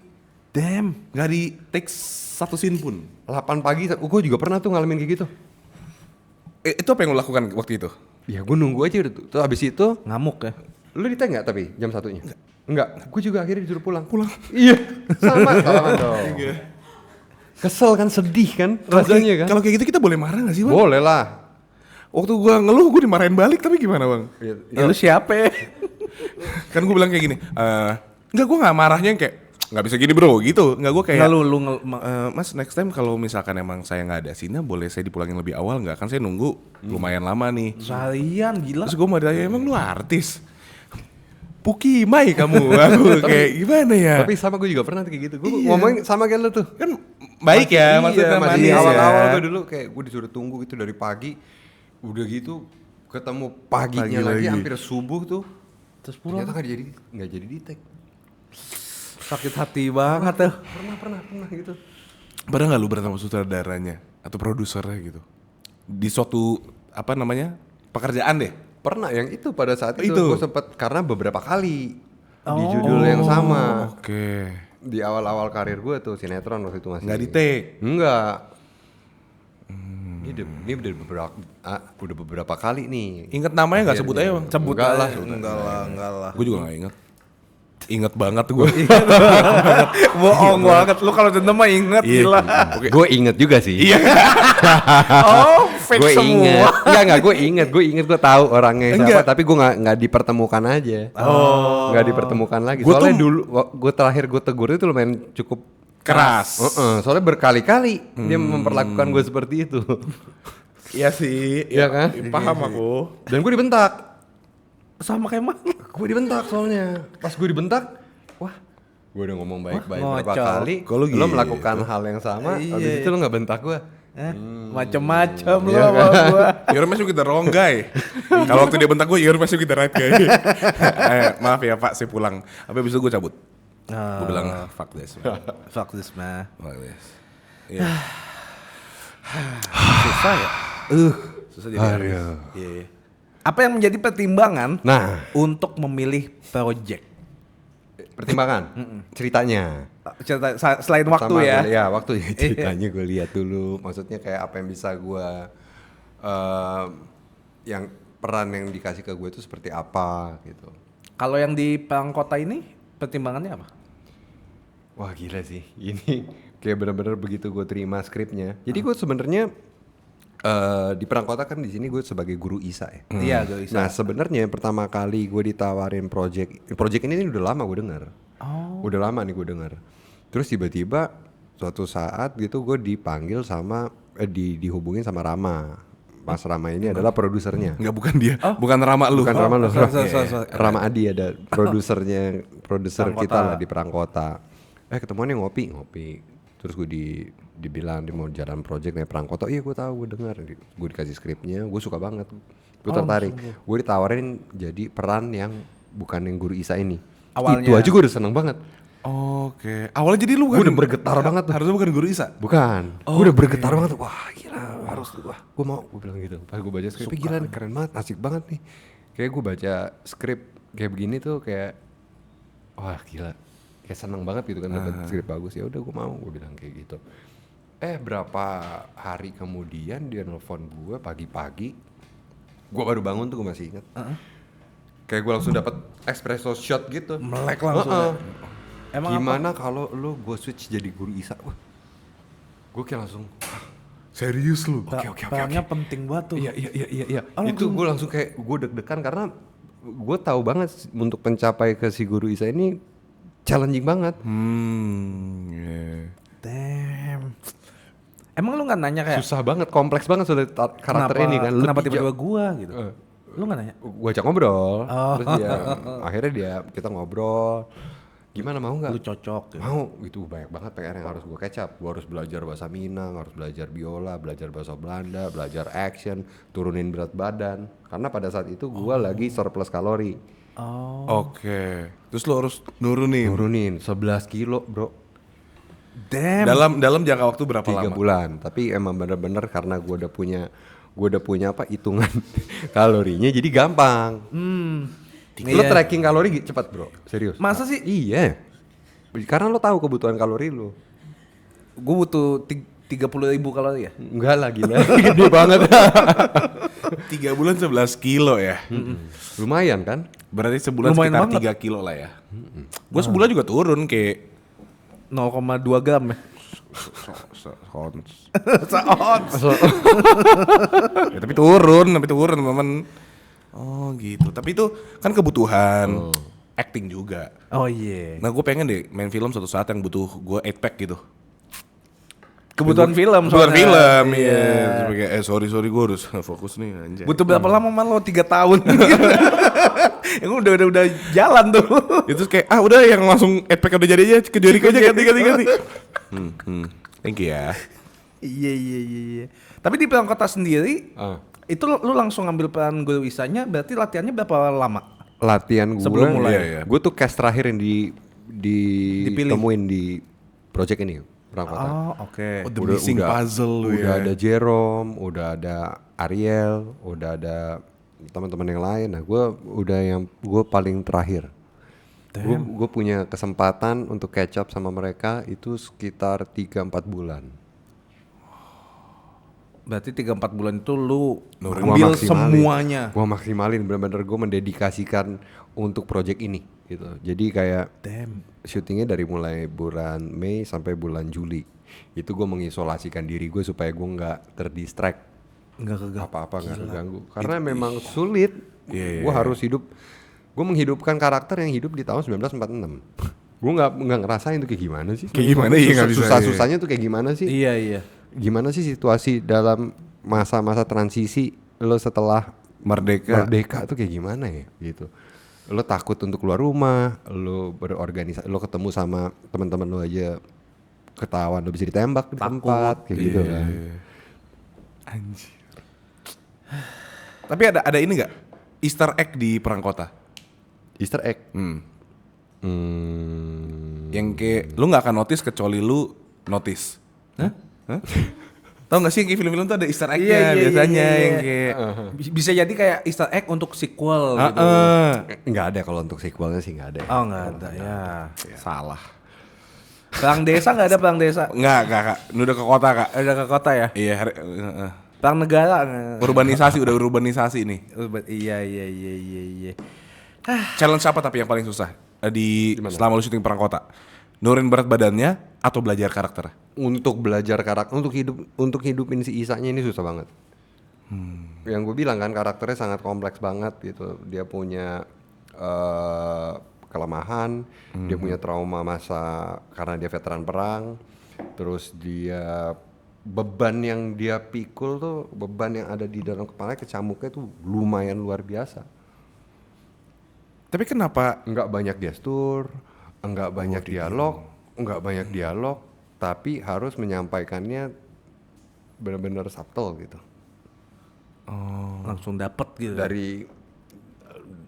Damn. Nggak di take satu scene pun. 8 pagi, gue juga pernah tuh ngalamin kayak gitu. Itu apa yang lo lakukan waktu itu? Ya gue nunggu aja udah tuh. Terus abis itu, Ngamuk ya. lu di tag nggak tapi jam satunya? Enggak. Gue juga akhirnya disuruh pulang. Iya. Sama dong. Kesel kan, sedih kan rasanya kan. Kalau kayak gitu kita boleh marah nggak sih, Bang? Boleh lah. Waktu gue ngeluh gue dimarahin balik, tapi gimana, Bang? Ya lu siapa ya? Kan gue bilang kayak gini, enggak, gue nggak marahnya yang kayak nggak bisa gini bro gitu. Nggak, gue kayak Mas, next time kalau misalkan emang saya nggak ada sini, boleh saya dipulangin lebih awal nggak? Kan saya nunggu lumayan lama nih. Seharian gila. Terus gue mau tanya, emang lu artis? Pukimai kamu. Aku kayak gimana ya? Tapi sama gue juga pernah kayak gitu. Gue ngomongin sama kayak lu tuh. Kan baik ya, maksudnya masih manis awal-awal ya. gue dulu kayak gue disuruh tunggu gitu dari pagi. Udah gitu ketemu paginya Pagi lagi, lagi. hampir subuh tuh. Terus pulang. Ternyata nggak jadi di tag. Sakit hati banget tuh. Pernah gitu. Pernah nggak lu berantem sama sutradaranya atau produsernya gitu? Di suatu apa namanya pekerjaan deh. Pernah yang itu pada saat itu, Itu. gue sempet karena beberapa kali di judul yang sama. Oke. Di awal-awal karir gue tuh sinetron waktu itu masih. Nggak di take. Enggak. Ini udah beberapa kali nih. Ingat namanya nggak sebut aja, Bang? Sebut Enggak aja. lah. Enggak lah. Gue juga nggak inget. Inget banget gue. Bohong banget. Lu kalau dendam mah inget gila. Gue inget juga sih. Iya. Oh, fake Gue semua. inget. Gue inget. Gue tahu orangnya siapa. Enggak. Tapi gue nggak dipertemukan aja. Nggak dipertemukan lagi. Gua Soalnya tuh- dulu gue terakhir gue tegur itu lumayan cukup Keras. Soalnya berkali-kali dia memperlakukan gue seperti itu. Iya sih. Iya kan? Paham aku. Dan gue dibentak. Sama kayak mana? Gue dibentak soalnya. Pas gue dibentak, wah, gue udah ngomong baik-baik berapa ngocol. kali. Kalau Lo gitu. melakukan hal yang sama, Iya. habis itu lo nggak bentak gue. Macem-macem lu Iya sama kan? gua. You're messing with the wrong guy. Kalau waktu dia bentak gue, you're messing with the right guy. Maaf ya Pak, saya pulang. Tapi abis itu gue cabut. Gue bilang, fuck this man. Fuck this man. Fuck this. Iya. Susah ya? Susah jadi artis. Iya. Apa yang menjadi pertimbangan Nah, untuk memilih project? pertimbangan, ceritanya. Cerita, selain waktu Sama ya. Ya, waktu ya ceritanya gue lihat dulu. Maksudnya kayak apa yang bisa gue, yang peran yang dikasih ke gue itu seperti apa gitu. Kalau yang di Perang Kota ini pertimbangannya apa? Wah gila sih, ini kayak bener-bener begitu gue terima skripnya. Jadi gue sebenarnya di Perang Kota kan di sini gue sebagai guru ISA ya. Iya, Gak Nah sebenarnya pertama kali gue ditawarin project ini udah lama gue dengar. Oh. Udah lama nih gue dengar. Terus tiba-tiba suatu saat gitu gue dipanggil sama dihubungin sama Rama. Mas Rama ini adalah produsernya. Enggak, bukan dia. Bukan Rama lu. Bukan Rama lu. sorry. Rama Adi ada produser Perangkota. kita lah di Perangkota. Ketemuannya ngopi. Terus gue dibilang dia mau jalan project nih Perangkota. Iya gue tahu, gue dengar. Gue dikasih skripnya, gue suka banget. Gue tertarik. Gue ditawarin jadi peran yang bukan yang guru Isa ini. Awalnya. Itu aja gue udah seneng banget. Oke. Awalnya jadi lu Gue udah bergetar banget tuh. Harusnya bukan guru Isa. Bukan. Gue udah bergetar banget. Wah gila, gue mau. Gue bilang gitu. Pas gue baca skrip, gila nih, keren banget, asik banget nih. Kayak gue baca skrip kayak begini tuh kayak, wah gila, kayak seneng banget gitu kan dapat skrip bagus. Ya udah gue mau, gue bilang kayak gitu. Berapa hari kemudian dia nelfon gue pagi-pagi. Gue baru bangun tuh, gue masih ingat. Kayak gue langsung dapat espresso shot gitu. Melek langsung. Emang gimana kalau lu gue switch jadi guru Isa? Wah, gue kayak langsung Serius lu? Perannya penting banget tuh. Iya. Itu gue langsung kayak gue deg-degan karena gue tahu banget untuk mencapai ke si guru Isa ini challenging banget. Damn. Emang lu nggak nanya kayak Susah banget, kompleks banget soal karakter ini kan. Kenapa Lebih tiba-tiba gua gitu? Lu nggak nanya? Gue ajak ngobrol, terus akhirnya kita ngobrol. Gimana, mau nggak? Lu cocok. Gitu. Mau, gitu banyak banget PR yang harus gue catch up. Gue harus belajar bahasa Minang, harus belajar biola, belajar bahasa Belanda, belajar action, turunin berat badan. Karena pada saat itu gue lagi surplus kalori. Oke. Terus lu harus nurunin. 11 kilo bro. Damn. Dalam jangka waktu berapa 3 lama? bulan. Tapi emang bener-bener karena gue udah punya apa hitungan kalorinya, jadi gampang. Lo tracking kalori cepat bro, serius. Masa sih? Iya. Karena lo tahu kebutuhan kalori lo. Gue butuh 30.000 kalori ya? Enggak lah, gila. Gede banget. 3 bulan 11 kilo ya. Lumayan kan? Berarti sebulan Lumayan sekitar banget. 3 kilo lah ya. Gue sebulan juga turun kayak 0,2 gram ya? Ya, tapi turun teman-teman. Oh gitu. Tapi itu kan kebutuhan acting juga. Oh iya. Nah gue pengen deh main film suatu saat yang butuh gue 8 pack gitu. Kebutuhan film Kebutuhan soalnya. film, Iya. iya. Sebagai, sorry gue harus fokus nih anjay. Butuh berapa lama man lo? 3 tahun. Yang udah jalan tuh. Itu kayak udah yang langsung 8 pack udah jadi aja ke Jericho aja ganti. Thank you ya. Iya. Tapi di Perangkota sendiri, itu lu langsung ngambil peran guru Isanya, berarti latihannya berapa lama? Latihan gue Sebelum mulai. Iya. gue tuh cast terakhir yang Dipilih. ditemuin di project ini Perangkota. Oh, oke. Oh, the missing puzzle lu udah ya. ada Jerome, udah ada Ariel, udah ada teman-teman yang lain. Nah gue paling terakhir. Gue punya kesempatan untuk catch up sama mereka itu sekitar 3-4 bulan. Berarti 3-4 bulan itu lu Gua ambil maksimalin. semuanya. Gue maksimalin, bener-bener gue mendedikasikan untuk project ini gitu. Jadi kayak syutingnya dari mulai bulan Mei sampai bulan Juli. Itu gue mengisolasikan diri gue supaya gue nggak terdistract, Enggak apa-apa nggak keganggu. Karena memang sulit. Iya. Gue harus gue menghidupkan karakter yang hidup di tahun 1946. Gue nggak ngerasain tuh kayak gimana sih? Kayak gimana ya, nggak bisa, Susah-susahnya tuh kayak gimana sih? Iya. Gimana sih situasi dalam masa-masa transisi lo setelah merdeka tuh kayak gimana ya gitu. Lo takut untuk keluar rumah, lo berorganisasi, lo ketemu sama teman-teman lo aja ketahuan lo bisa ditembak di tempat kayak gitu kan. Anjir. Tapi ada ini nggak Easter egg di Perangkota? Easter egg. Yang kayak lu nggak akan notice kecuali lu notice. Hah? Tahu nggak sih yang kayak film-film tuh ada Easter egg-nya biasanya yang kayak Bisa jadi kayak Easter egg untuk sequel gitu. Nggak ada kalau untuk sequelnya sih nggak ada. Oh nggak ada ya. Salah. Perang desa nggak ada perang desa. Nggak kak. Ini udah ke kota kak. Udah ke kota ya. Iya. Perang negara. Udah urbanisasi nih. Iya. Challenge apa tapi yang paling susah selama lu syuting Perangkota? Nurunin berat badannya atau belajar karakter? Untuk belajar karakter, untuk hidupin si Isanya ini susah banget. Yang gue bilang kan karakternya sangat kompleks banget gitu. Dia punya kelemahan, dia punya trauma masa karena dia veteran perang, terus dia beban yang dia pikul tuh, beban yang ada di dalam kepala kecamuknya tuh lumayan luar biasa. Tapi kenapa? Enggak banyak gestur, enggak banyak dialog, tapi harus menyampaikannya benar-benar subtle gitu. Langsung dapet gitu.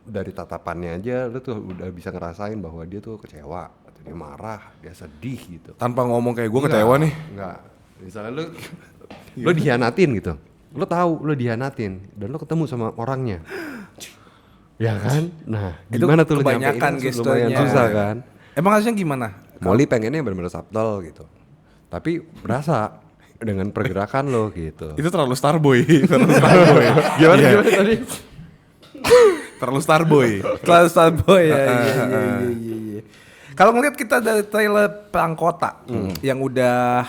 Dari tatapannya aja lu tuh udah bisa ngerasain bahwa dia tuh kecewa atau dia marah, dia sedih gitu. Tanpa ngomong kayak gue kecewa nih. Enggak. Misalnya lu dihianatin gitu. Lu tahu lu dihianatin dan lu ketemu sama orangnya. Ya kan? Nah, Itu gimana tuh lu kebanyakan nyampein? gesturnya. Lumayan susah kan? Emang harusnya gimana? Molly pengennya benar-benar subtle gitu. Tapi berasa dengan pergerakan lo gitu. Itu terlalu Starboy. Gimana tadi? Terlalu Starboy. Terlalu Starboy ya. Iya. Kalau ngeliat kita dari trailer Perang Kota yang udah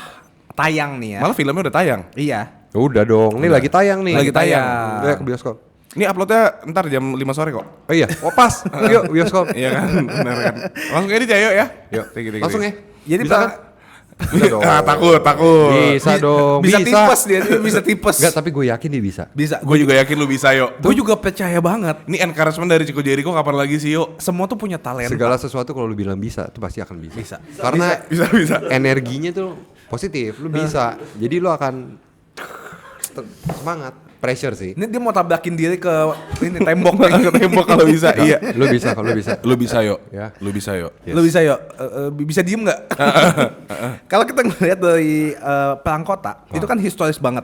tayang nih ya. Malah filmnya udah tayang. Iya. Udah dong, ini lagi tayang nih. Lagi tayang. Udah ke bioskop. Ini uploadnya ntar jam 5 sore kok. Oh iya, pas. Yuk bioskop. Iya kan, benar kan. Langsung edit ya yuk ya. Yuk, Tik. langsung ya. Jadi Bisa kan? Bisa dong. Takut. Bisa dong. Bisa tipes dia bisa tipes. Enggak, tapi gue yakin dia bisa. Bisa. Gue juga yakin lu bisa yuk. Gue juga percaya banget. Ini encouragement dari Chico Jericho kapan lagi sih yuk? Semua tuh punya talenta. Segala sesuatu kalau lu bilang bisa, tuh pasti akan bisa. Bisa. Karena Bisa. energinya tuh positif, lu bisa. Jadi lu akan semangat. Pressure sih. Ini dia mau tabrakin diri ke ini tembok Ke tembok kalau bisa. Iya. Lu bisa kalau bisa. Lu bisa yuk. Ya. Lu bisa yuk. Yes. Lo bisa yuk, bisa diem nggak? Kalau kita ngeliat dari Perang Kota, itu kan historis banget.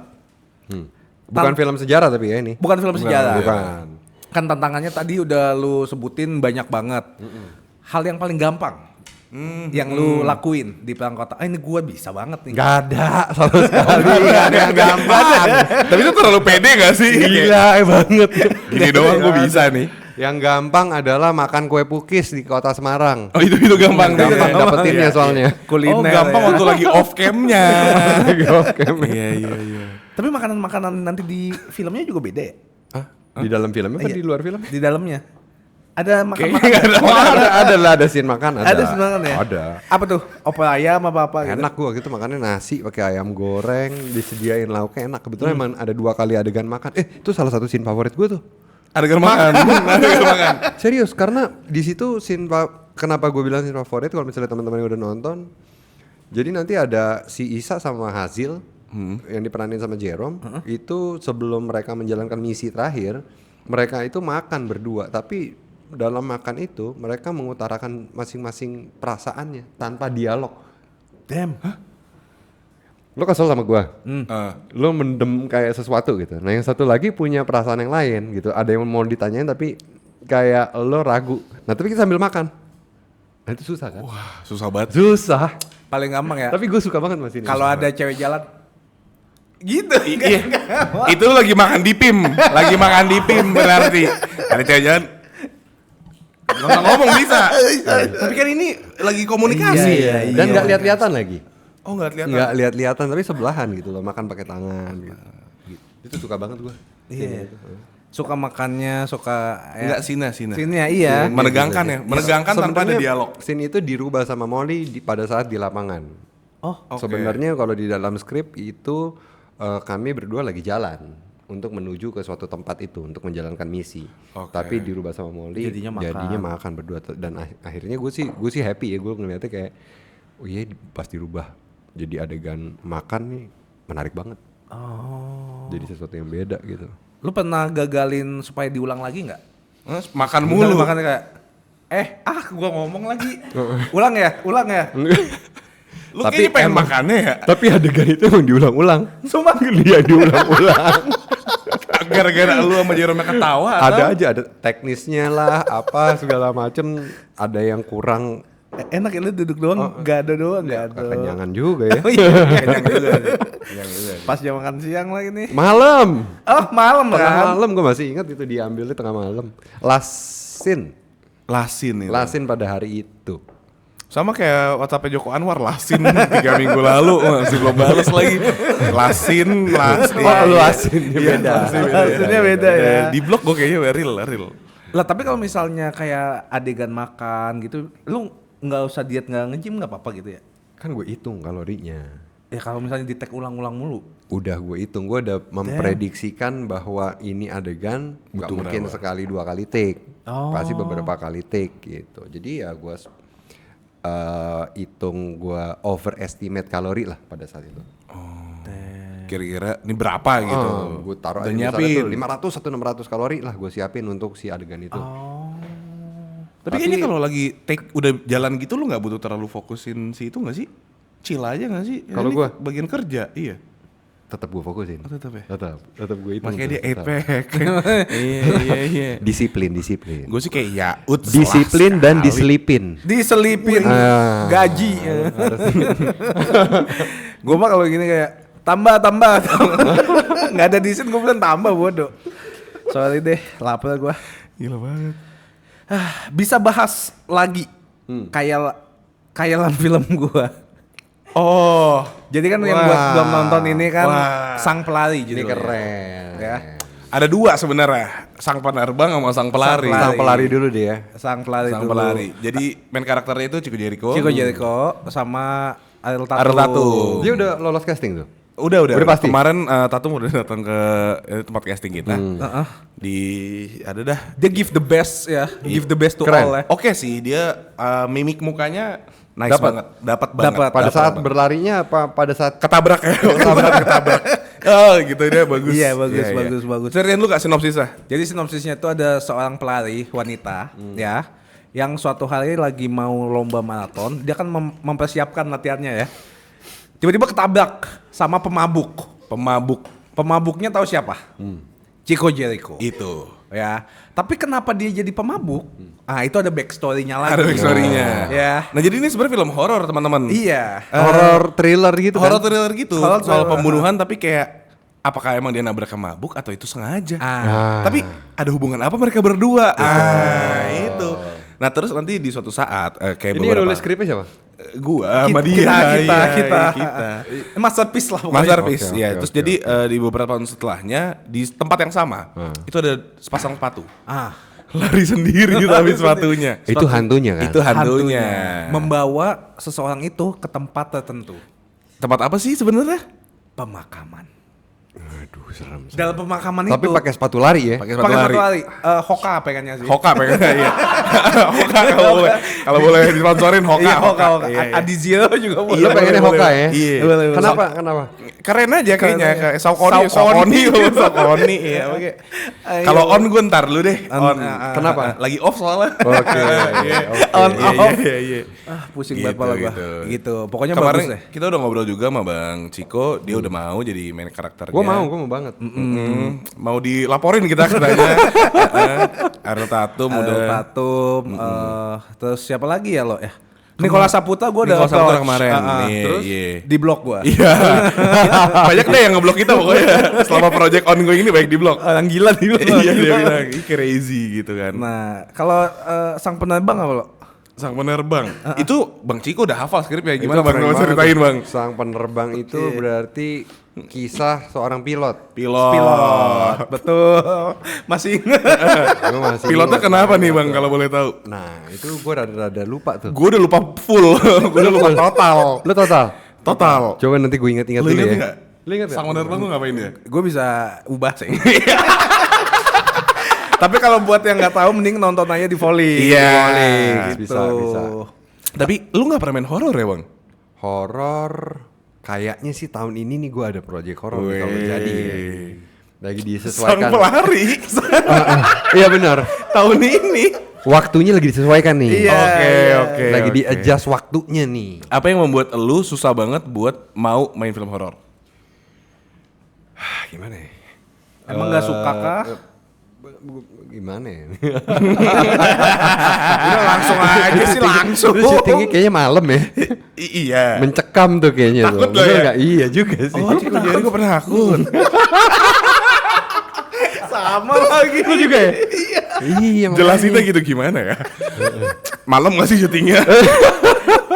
Bukan film sejarah tapi ya ini. Bukan film sejarah. Bukan. Kan tantangannya tadi udah lu sebutin banyak banget. Hal yang paling gampang yang lu lakuin di Perang Kota. Ini gua bisa banget nih. Gak ada sama sekali. Gak ada yang gampang. Tapi itu terlalu pede gak sih? Gila banget. Gini doang gue bisa nih. Yang gampang adalah makan kue pukis di kota Semarang. Oh itu gampang. Gampang Iya. dapetinnya soalnya. Kuliner. Oh gampang ya. waktu lagi off camnya. Oke. Iya. Tapi makanan-makanan nanti di filmnya juga beda ya? Hah? Di dalam filmnya apa Iya. di luar film? Di dalamnya. Ada Kayaknya makan-makan. nggak ada. Ada scene makan ada. Ada sebenarnya ya? Ada. Apa tuh? Opor ayam apa gitu? Enak gua gitu makannya nasi pakai ayam goreng, disediain lauknya enak. Kebetulan emang ada 2 kali adegan makan. Itu salah satu scene favorit gua tuh. Adegan makan. Adegan makan. Serius, karena di situ kenapa gue bilang scene favorit kalau misalnya teman-teman yang udah nonton. Jadi nanti ada si Isa sama Hazil yang diperanin sama Jerome. Itu sebelum mereka menjalankan misi terakhir, mereka itu makan berdua. Tapi dalam makan itu mereka mengutarakan masing-masing perasaannya tanpa dialog. Damn. Lo kesel sama gue, Eh, lo mendem kayak sesuatu gitu. Nah yang satu lagi punya perasaan yang lain gitu. Ada yang mau ditanyain tapi kayak lo ragu. Nah tapi kita sambil makan. Nah itu susah kan? Wah susah banget. Susah. Paling gampang ya. Tapi gue suka banget mas ini. Kalau ada cewek jalan gitu. Iya. Itu lu lagi makan di PIM. Lagi makan di PIM berarti. Ada cewek jalan. Nggak usah ngomong bisa. Tapi kan ini lagi komunikasi. Iya. Dan nggak lihat-lihatan lagi. Oh nggak kelihatan. Nggak lihat-lihatan tapi sebelahan gitu loh. Makan pakai tangan. Gitu. Itu suka banget gue. Iya. Suka makannya, suka Enggak Sina. Sini ya, iya. Menegangkan ya. Menegangkan tanpa ada Sebenarnya dialog. Scene itu dirubah sama Molly pada saat di lapangan. Oh, Oke. Sebenarnya kalau di dalam skrip itu kami berdua lagi jalan untuk menuju ke suatu tempat itu untuk menjalankan misi. Oke. Tapi dirubah sama Molly Jadinya makan. berdua dan akhirnya gue sih happy ya, gue ngeliatnya kayak oh iya pas dirubah jadi adegan makan nih menarik banget. Oh. Jadi sesuatu yang beda gitu. Lu pernah gagalin supaya diulang lagi nggak? Makan mulu. Makan kayak gua ngomong lagi. Ulang ya. Lu Tapi kayaknya pengen emang- makannya ya. Tapi adegan itu emang diulang-ulang. Sumpah. Dia diulang-ulang. Gara-gara lu sama Jerome ketawa atau? Ada aja ada teknisnya lah apa segala macem, ada yang kurang. Enak ya lu duduk doang, gak ada doang, gak ada. Kekenyangan juga ya. Oh iya, kenyang juga. Pas jam makan siang lagi nih. Malam. Oh, malam Tengah kan? malam gue masih ingat itu diambilnya tengah malam. Lasin Lasin itu. pada hari itu. Sama kayak WhatsApp Joko Anwar, Lasin 3 minggu lalu masih belum balas lagi. Lasin. Oh, lu Lasin Iya, beda. Lasin Lasinnya beda ya. Di blog gue kayaknya real. Lah tapi kalau misalnya kayak adegan makan gitu, lu nggak usah diet nggak nge-gym nggak apa-apa gitu ya? Kan gue hitung kalorinya. Ya kalau misalnya di take ulang-ulang mulu. Udah gue hitung, gue udah memprediksikan bahwa ini adegan nggak mungkin sekali 2 kali take, pasti beberapa kali take gitu. Jadi ya gue hitung, gue overestimate kalori lah pada saat itu. Kira-kira ini berapa gitu. Gue taruh Dan aja nyiapin. misalnya tuh 500 atau 600 kalori lah gue siapin untuk si adegan itu. Tapi kayaknya kalau lagi take udah jalan gitu lu nggak butuh terlalu fokusin si itu nggak sih? Chill aja nggak sih? Ya, Kalau ini gua? bagian kerja, iya. Tetap gue fokusin. Oh, tetap ya? Tetap gue hitung. Makanya dia tetap. 8 pack. Iya. Disiplin. Gue sih kayak yaut. Disiplin dan diselipin. Diselipin gaji. Gue mah kalau gini kayak tambah. Nggak ada disin gue bilang tambah bodoh. Soalnya deh lapar gue. Gila banget. Bisa bahas lagi kayalan film gue. Oh, Jadi kan yang Wah. buat belum nonton ini kan Wah. Sang Pelari Ini judulnya. keren. Ya. ada dua sebenarnya. Sang penerbang sama sang pelari. Sang Sang pelari dulu deh ya. Sang Pelari Sang dulu. pelari. Jadi main karakternya itu Chico Jericho. Chico Jericho sama Ariel Tatum. Ariel Tatum. Dia udah lolos casting tuh. Udah. Udah pasti? Kemarin Tatum udah datang ke tempat casting kita. Di ada dah. Dia give the best ya, give the best to Keren. all ya. Oke sih, dia mimik mukanya nice Dapat. banget. Dapat banget. Dapat. Pada Dapat saat banget. berlarinya apa pada saat ketabrak ya. ketabrak. Oh, gitu dia bagus. Iya, bagus, Iya, iya. bagus. Serian lu kak sinopsisnya? Jadi sinopsisnya itu ada seorang pelari wanita ya, yang suatu hari lagi mau lomba maraton, dia kan mempersiapkan latihannya ya. Tiba-tiba ketabrak sama pemabuk. Pemabuknya tahu siapa? Chico Jericho. Itu. Ya. Tapi kenapa dia jadi pemabuk? Ah, itu ada backstory-nya lagi. Ada backstory-nya. Ya. Nah jadi ini sebenarnya film horor teman-teman. Iya. horror thriller gitu kan? Horor thriller gitu. Horror Soal thriller. pembunuhan tapi kayak apakah emang dia nabrak mabuk atau itu sengaja? Ah. Tapi ada hubungan apa mereka berdua? Itu. Nah terus nanti di suatu saat kayak Ini beberapa nulis skripnya siapa? gua sama dia. kita. Masterpiece lah pokoknya. Masterpiece, Oke, ya. oke, Terus oke, jadi di beberapa tahun setelahnya di tempat yang sama itu ada sepasang sepatu. Ah. Lari sendiri tapi sepatunya. Itu hantunya kan? Itu hantunya. Membawa seseorang itu ke tempat tertentu. Tempat apa sih sebenarnya? Pemakaman. Aduh serem. Dalam pemakaman Tapi itu pakai sepatu lari ya? Pakai pakai sepatu sepatu lari. lari. Hoka pengennya sih. Hoka pengen iya. Hoka kalau boleh disponsorin Hoka. Iya, Hoka. Iya, iya. Adi Zero juga boleh. Lu pengennya boleh, Hoka boleh. ya? Iya. Boleh, boleh. Kenapa? Keren aja kayaknya Keren. kayak Saucony Saucony iya oke. Ayo. Kalau on gue ntar lu deh. On. Kenapa? Lagi off soalnya. Oke. On Iya, off. iya. Ah, pusing Gitu, banget pala gua. gitu. Gitu. Pokoknya Kemarin bagus deh. kita udah ngobrol juga sama Bang Ciko, dia udah mau jadi main karakternya. Gue mau banget. Mau dilaporin kita katanya. Ariel Tatum Ariel udah. Tatum, terus siapa lagi ya lo ya? Nicholas Saputra gue udah Nicholas Saputra approach. kemarin. Iya, Terus iya. di blok gue. Iya. Banyak deh yang ngeblok kita pokoknya. Selama project ongoing ini baik di blok. Orang gila di blok. Iya dia bilang, "Ih, crazy gitu kan. Nah, kalau sang penerbang apa lo? Sang penerbang. Itu Bang Ciko udah hafal skripnya gimana Itu Bang? keren Coba banget ceritain tuh. Bang. Sang penerbang itu berarti kisah seorang pilot. Pilot. Betul. Masih ingat. Gua masih Pilotnya ingat. kenapa nih Bang kalau boleh tahu? Nah itu gue rada lupa tuh. Gue udah lupa full. Gue udah lupa total. Lu total? Total. Coba nanti gue inget-inget Lu dulu inget ya. nggak? Lu inget Sang penerbang tuh ngapain dia? Gue bisa ubah sih. Tapi kalau buat yang nggak tahu mending nonton aja di Volley. Iya. Gitu. Bisa. Tapi lu nggak pernah main horor ya Bang? Horor kayaknya sih tahun ini nih gue ada project horor nih kalau jadi ya. Lagi Sang disesuaikan. pelari. Iya benar. Tahun ini. Waktunya lagi disesuaikan nih. Iya, Oke. Lagi oke. di adjust waktunya nih. Apa yang membuat lu susah banget buat mau main film horor? Gimana ya? Emang nggak suka kah? Gimana ya? Udah langsung aja sih langsung. Lu syutingnya kayaknya malam ya. Iya. Mencekam tuh kayaknya Takut tuh. lo Bener ya? nggak? Iya juga sih. Oh, Ciko Jericho pernah takut. Sama lagi. Lu juga ya? Iya. Jelasinnya gitu gimana ya? Malam gak sih syutingnya?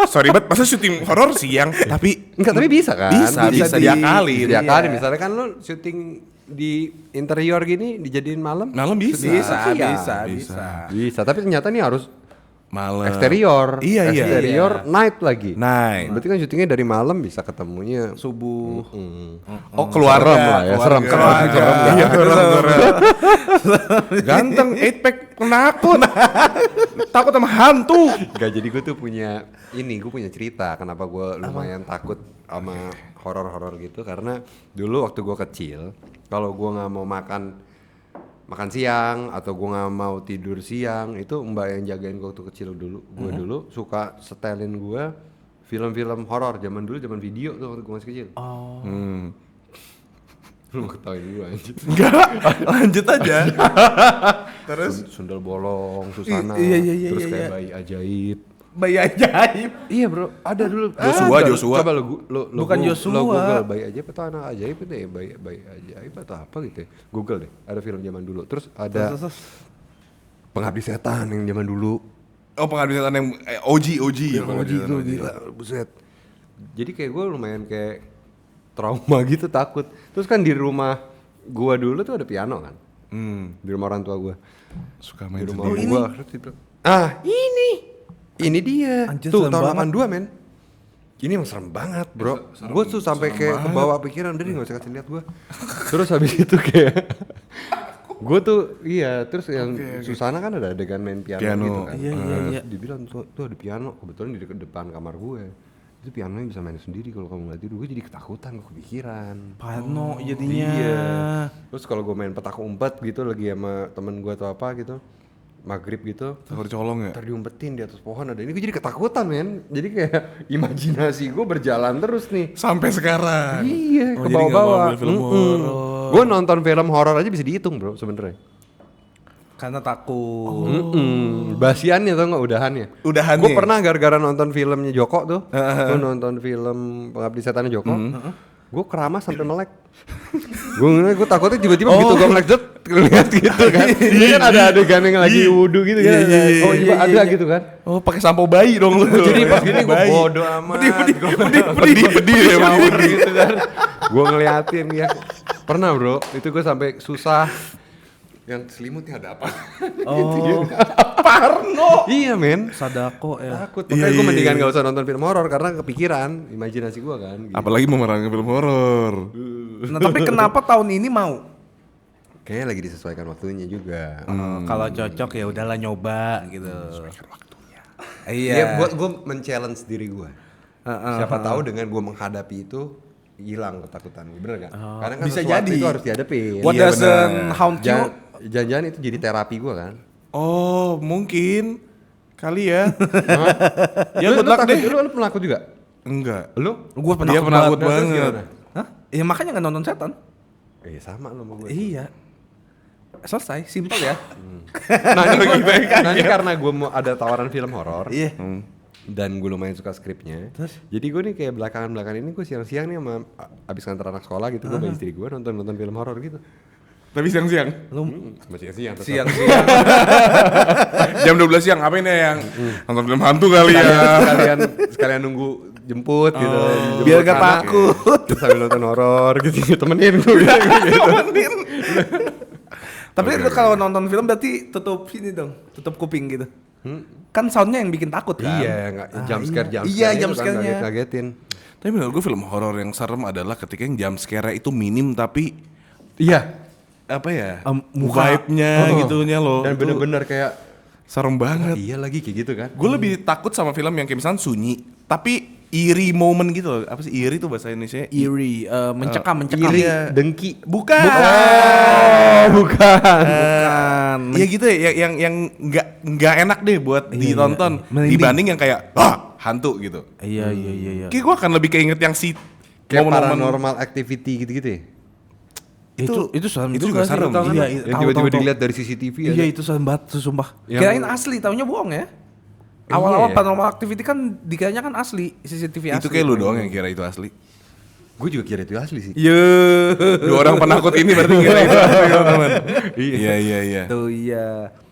Sorry banget, masa syuting horor siang? Tapi Enggak, tapi bisa kan? Bisa diakalin. Diakalin. Misalnya kan lu syuting di interior gini dijadiin malam? Malam bisa. Bisa, tapi ternyata nih harus Malam. eksterior. Iya. Eksterior night lagi. Night. Berarti kan syutingnya dari malam bisa ketemunya Subuh. Oh, keluarga. Serem lah ya, serem. Iya, ganteng, 8-pack penakut. Takut sama hantu. Gak, jadi gue tuh punya cerita kenapa gue lumayan takut sama horor-horor gitu, karena dulu waktu gue kecil kalau gue nggak mau makan siang atau gue nggak mau tidur siang, itu mbak yang jagain gue waktu kecil dulu. Gue dulu suka setelin gue film-film horor zaman dulu, zaman video tuh waktu gue masih kecil. Lu ketawain gue anjir. Enggak, lanjut aja. Terus Sundel bolong, Susana, Iya, terus kayak bayi ajaib. Bayi ajaib. Iya bro, ada dulu. Joshua. Coba lu Bukan Joshua. Lo Google bayi ajaib atau anak ajaib itu ya, bayi ajaib atau apa gitu ya. Google deh, ada film zaman dulu. Terus ada Pengabdi Setan yang zaman dulu. oh, pengabdi setan yang OG. Gila, buset. Jadi kayak gue lumayan kayak trauma gitu, takut. Terus kan di rumah gua dulu tuh ada piano kan. Di rumah orang tua gua. Suka main Di rumah sendiri. orang gua. Terus dia bilang, ini dia. Anjir, Tuh serem tahun banget. 82 men. Ini emang serem banget bro. Gue tuh sampai kayak kebawa pikiran, udah nih gak usah kasih lihat gue. Terus habis itu kayak gue tuh terus yang Susana kan ada adegan main piano. Gitu kan. Iya. Dibilang tuh ada piano, kebetulan di depan kamar gue. Itu pianonya bisa main sendiri kalau kamu nggak tidur. Gue jadi ketakutan, gue kepikiran. Parno jadinya. Iya. Terus kalau gue main petak umpet gitu lagi sama temen gue atau apa gitu, maghrib gitu, Takut colong ya? ntar diumpetin di atas pohon ada ini, gue jadi ketakutan men. Jadi kayak imajinasi gue berjalan terus nih. Sampai sekarang. Iya, Oh, ke jadi nggak bawah-bawah. mau ambil film horor. Gue nonton film horor aja bisa dihitung bro sebenernya. Karena takut. Basiannya tau nggak, udahannya. Udahannya. Gue pernah gara-gara nonton filmnya Joko tuh. Gue nonton film Pengabdi Setannya Joko. Gue keramas sampai melek. Gue takutnya tiba-tiba begitu gue melek lihat gitu kan. Ini kan ada adegan yang lagi wudhu gitu kan. Oh iya ada gitu kan. Oh, pakai sampo bayi dong lu. Jadi pas gini gue bodo amat. Pedih ya mau. Gitu kan. Gue ngeliatin ya. Pernah bro, itu gue sampai susah. Yang selimutnya ada apa? Oh, Parno. Iya men. Sadako ya. Takut. Makanya gue mendingan gak usah nonton film horor karena kepikiran imajinasi gue kan. Gitu. Apalagi memerankan film horor. Nah, tapi kenapa tahun ini mau? Kayaknya lagi disesuaikan waktunya juga. Kalau cocok ya udahlah nyoba gitu. Iya, buat gue men-challenge diri gue. Siapa tahu dengan gue menghadapi itu hilang ketakutan gue, bener gak? Karena kan Bisa sesuatu jadi. itu harus dihadapi. What Iya, doesn't benar. haunt you? Jangan-jangan itu jadi terapi gue kan. Oh, mungkin kali ya. Ya Lu good luck takut- deh. Lu penakut juga? Enggak. Lu? Gue Dia penakut Terus banget. gimana? Hah? Ya makanya nggak nonton setan. Sama lo sama gue. Iya. Selesai, simpel ya. Nah ini karena gue mau ada tawaran film horor. Iya. Dan gue lumayan suka skripnya. Jadi gue nih kayak belakangan ini gue siang-siang nih sama abis nganter anak sekolah gitu, gue sama istri gue nonton film horor gitu. Tapi siang-siang. Sama siang-siang. tetap. Siang-siang. Jam 12 siang ngapain ya yang nonton film hantu kali ya. sekalian nunggu jemput gitu. Jemput Biar gak anak, takut. Terus sambil nonton horor gitu, temenin gue gitu. Tapi lu kalau nonton film berarti tutup sini dong, tutup kuping gitu. Kan soundnya yang bikin takut kan? Iya, nggak jump scare Iya, itu jump kan scare-nya. kagetin. Tapi menurut gue film horor yang serem adalah ketika yang jump scare itu minim tapi Iya. apa ya? Muka. Vibe-nya gitunya loh. Dan Itu bener-bener kayak serem banget. iya lagi kayak gitu kan. Gue lebih takut sama film yang kayak misalnya sunyi tapi eerie moment gitu loh. Apa sih eerie tuh bahasa Indonesia? Eerie, mencekam. Iri, Iya. dengki. Bukan. Bukan. Bukan. Iya gitu ya, yang nggak enak deh buat ditonton Merinding. dibanding yang kayak hantu gitu. Iya. Kayak gue akan lebih keinget yang si Kayak momen-momen- paranormal activity gitu-gitu ya. Itu serem itu juga sih, serem. tahu kan? Iya, Yang tiba-tiba dilihat dari CCTV ya. Iya itu serem banget, sumpah. Yang- Kirain asli, taunya bohong ya. Awal-awal paranormal activity kan dikiranya kan asli, CCTV asli. Itu kayak lu doang yang kira itu asli. Gue juga kira itu asli sih. Iya. Dua orang penakut ini berarti kira itu asli teman-teman. Iya. Tuh iya.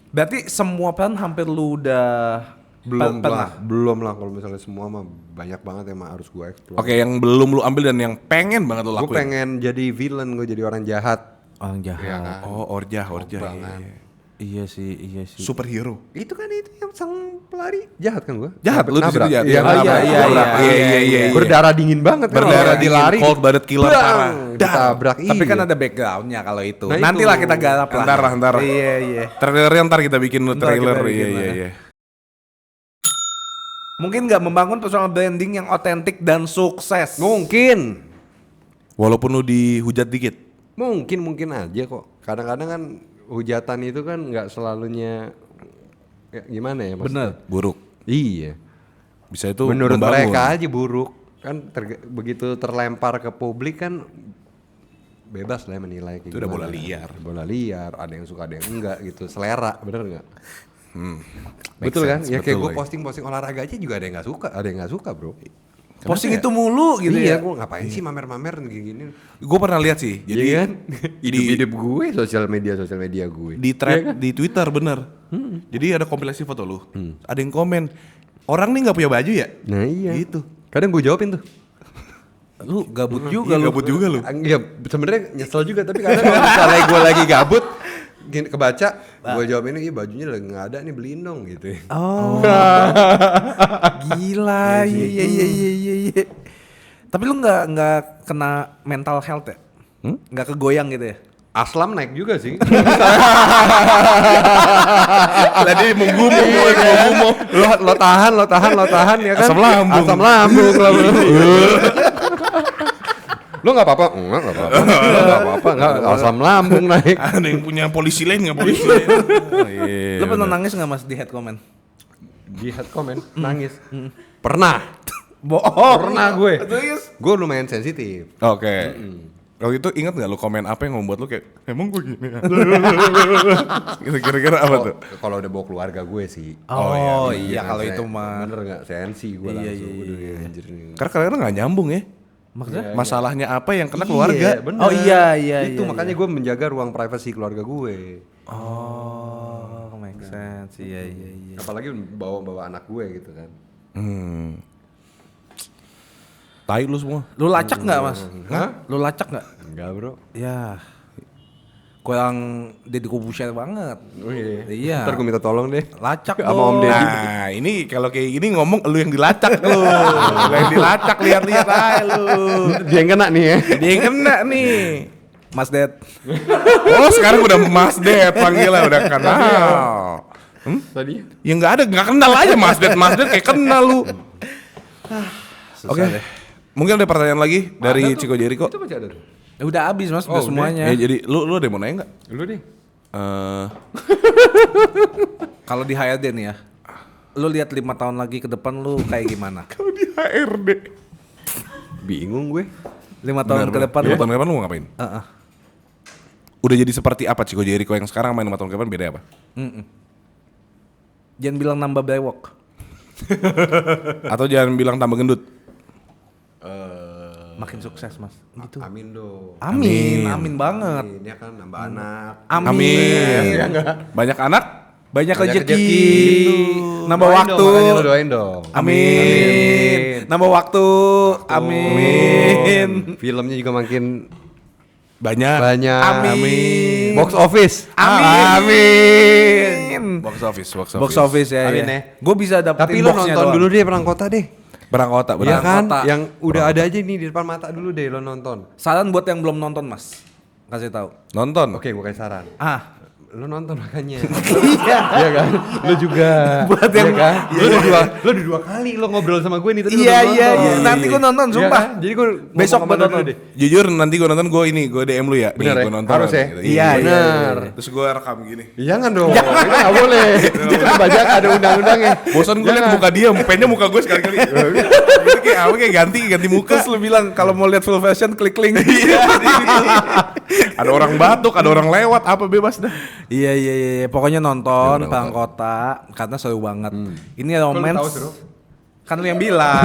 Berarti semua plan hampir lu udah Belum lah kalau misalnya semua mah banyak banget yang harus gue explore. Oke, yang belum lu ambil dan yang pengen banget lu Gue lakuin. pengen jadi villain, gue jadi orang jahat. Orang jahat. Iya kan? Oh, Orja. Bang, Iya, kan? iya. Iya sih. Superhero. Itu kan itu yang sang pelari jahat kan gua? Jahat, lu di situ jahat. Iya, Oh, iya. Berdarah dingin banget kan. Berdarah orang dingin, lari. cold blooded killer Bang, parah. Ditabrak. Tapi kan iya. ada backgroundnya kalau itu. Nah, Nantilah itu. kita garap lah. Ntar. Iya. Trailernya ntar kita bikin lu Ntar trailer. kita bikin Iya. lah. Mungkin nggak membangun personal branding yang otentik dan sukses. Mungkin. Walaupun lu dihujat dikit. Mungkin aja kok. Kadang-kadang kan hujatan itu kan nggak selalunya ya, gimana ya maksudnya? Bener. Buruk. Iya. Bisa itu Menurut membangun. mereka aja buruk. Kan begitu terlempar ke publik kan bebas lah menilai kayak Itu udah gimana. bola liar. Bola liar, ada yang suka ada yang enggak gitu. Selera, bener nggak? Make Betul kan? sense, Ya kayak betul gue lagi. posting olahraga aja juga ada yang nggak suka, ada yang nggak suka bro. Posting ya? itu mulu gitu iya, ya. gue ngapain sih mamer-mamer gini-gini? Gue pernah lihat sih. Jadi Iya kan? di Hidup gue, sosial media gue. di thread di Twitter bener. Jadi ada kompilasi foto lu. Ada yang komen, orang nih nggak punya baju ya? Nah iya. Gitu. Kadang gue jawabin tuh. Lu gabut juga Iya, lu. gabut juga lu. Iya, sebenarnya nyesel juga tapi kadang kalau misalnya gue lagi gabut kebaca, gue jawab ini, bajunya lagi nggak ada nih, beliin dong gitu. Oh. Gila. Iya. Tapi lu nggak kena mental health ya? Nggak kegoyang gitu ya? Aslam naik juga sih. Tadi mau gumoh. lo tahan ya kan. Asam lambung. Asam lambung. Lo nggak apa-apa? Nggak apa-apa. Nggak asam lambung naik. Ada yang punya polisi lain nggak polisi lain? Oh, iya, Lu pernah bener. nangis nggak mas di head comment? Di head comment nangis. Pernah. Bohong. Pernah gue. Serius? Gue lumayan sensitif. Oke. Waktu itu ingat nggak lu komen apa yang membuat lu kayak emang gue gini ya? Gitu, kira-kira apa tuh? Kalau udah bawa keluarga gue sih. Oh, Iya, iya kalau saya- itu mah. bener nggak sensi gue Iya, langsung. iya, Udah, anjir nih. Karena kadang-kadang nggak nyambung ya. Maksudnya? Masalahnya apa yang kena keluarga? Iya, bener. Oh, iya. Itu makanya gue menjaga ruang privasi keluarga gue. Oh, make sense. Iya. Apalagi bawa anak gue gitu kan. Tai lu semua. Lu lacak nggak mas? Hah? Lu lacak nggak? Enggak bro. Ya. Kurang Deddy Corbuzier banget. Oh iya. Iya. Ntar gue minta tolong deh. Lacak Sama Om dong. Deddy. Nah, ini kalau kayak gini ngomong lu yang dilacak lu. Lu yang dilacak, lihat-lihat aja lu. Dia yang kena nih ya. Dia yang kena nih. Mas Ded. Oh, sekarang udah Mas Ded panggilan udah kenal. Tadi? Ya nggak kenal aja Mas Ded kayak kenal lu. Oke. Mungkin ada pertanyaan lagi dari Chico Jericho. Itu baca ada. Ya udah habis mas, udah udah. semuanya. Jadi lu ada yang mau nanya nggak? Lu deh. Kalau di HRD nih ya, lu lihat 5 tahun lagi ke depan lu kayak gimana? Kalau di HRD. Bingung gue. 5 tahun ke depan ya? lu? 5 tahun ke depan lu mau ngapain? Udah jadi seperti apa Chico Jericho yang sekarang main 5 tahun ke depan beda apa? Jangan bilang nambah brewok. Atau jangan bilang tambah gendut? Makin sukses mas. Gitu. Amin dong. Amin banget. Amin, ya kan nambah anak. Amin. Banyak anak? Banyak Banyak rezeki. rezeki. Nambah Doain waktu. dong, makanya lu doain dong. Amin. Nambah waktu. Amin. Filmnya juga makin Banyak. banyak. Amin. Box office. Amin. Box office. Box office ya. Amin ya. ya. Gue bisa dapetin Tapi lu boxnya nonton doang. dulu deh Perang Kota deh. Perang kota, Iya benar. kan? Kota. Yang udah ada aja nih di depan mata dulu deh lo nonton. Saran buat yang belum nonton mas. Kasih tahu. Nonton. Oke, gue kasih saran. Lo nonton makanya. Iya kan? Lo juga. Buat Iya yang- kan? Lo udah dua kali lo ngobrol sama gue nih tadi. Iya, lo belum iya, nonton. iya. Nanti gue nonton, Iya sumpah. kan? Jadi gue Besok ngomong sama gue lo dulu nonton. deh. Jujur nanti gue nonton gue DM lu ya. Bener ya? Gue nonton. Harus ya? Gitu. Iya, bener. Terus gue rekam gini. Jangan dong. Itu nggak boleh. Itu banyak ada undang-undangnya. Bosan gue liat muka dia, pennya muka gue sekali-kali. Itu kayak apa kayak ganti muka. Terus lu bilang kalau mau lihat full version klik link. Ada orang batuk, ada orang lewat, apa bebas dah. Iya. Pokoknya nonton Perang Kota karena seru banget. Ini tahu, romance. Bro? Kan lu yang bilang.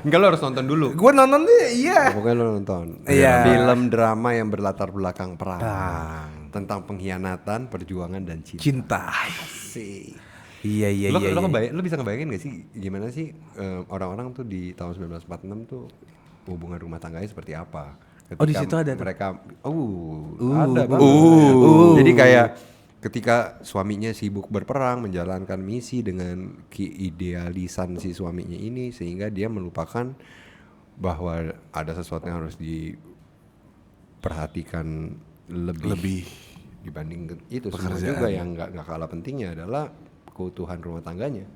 Enggak, lo harus nonton dulu. Gue nonton deh, iya. Pokoknya lo nonton. Iya. Film drama yang berlatar belakang perang. Tentang pengkhianatan, perjuangan dan cinta. Cinta. Iya. Lo lo bisa ngebayangin gak sih gimana sih orang-orang tuh di tahun 1946 tuh hubungan rumah tangganya seperti apa? Oh, di situ ada tuh. mereka ada banget. Jadi kayak ketika suaminya sibuk berperang menjalankan misi dengan keidealisan si suaminya ini, sehingga dia melupakan bahwa ada sesuatu yang harus diperhatikan lebih dibanding itu. Semua juga yang nggak kalah pentingnya adalah keutuhan rumah tangganya.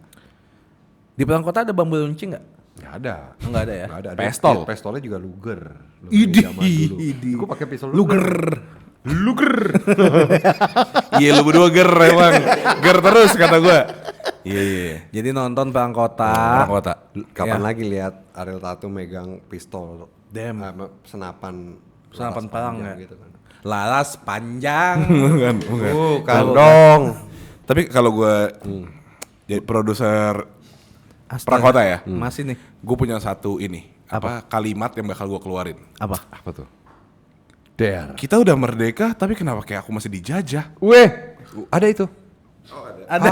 Di Perang Kota ada bambu runcing nggak? Nggak ada. Nggak ada ya? Nggak ada. Pistol. Pistolnya juga Luger. Idih. Zaman dulu. Gue pakai pistol Luger. Iya lu berdua ger emang. Ger terus kata gue. Iya. Jadi nonton Perang Kota. Perang Kota. Kapan Ya. lagi lihat Ariel Tatum megang pistol? Damn. Senapan Senapan laras perang panjang ya? gitu kan. Laras panjang. Bukan. Bukan dong. Tapi kalau gue jadi produser Astaga. Perang Kota ya, Masih nih. gue punya satu ini. Apa kalimat yang bakal gue keluarin? Apa? Apa tuh? Dare. Kita udah merdeka, tapi kenapa kayak aku masih dijajah? Weh, ada itu. Ada.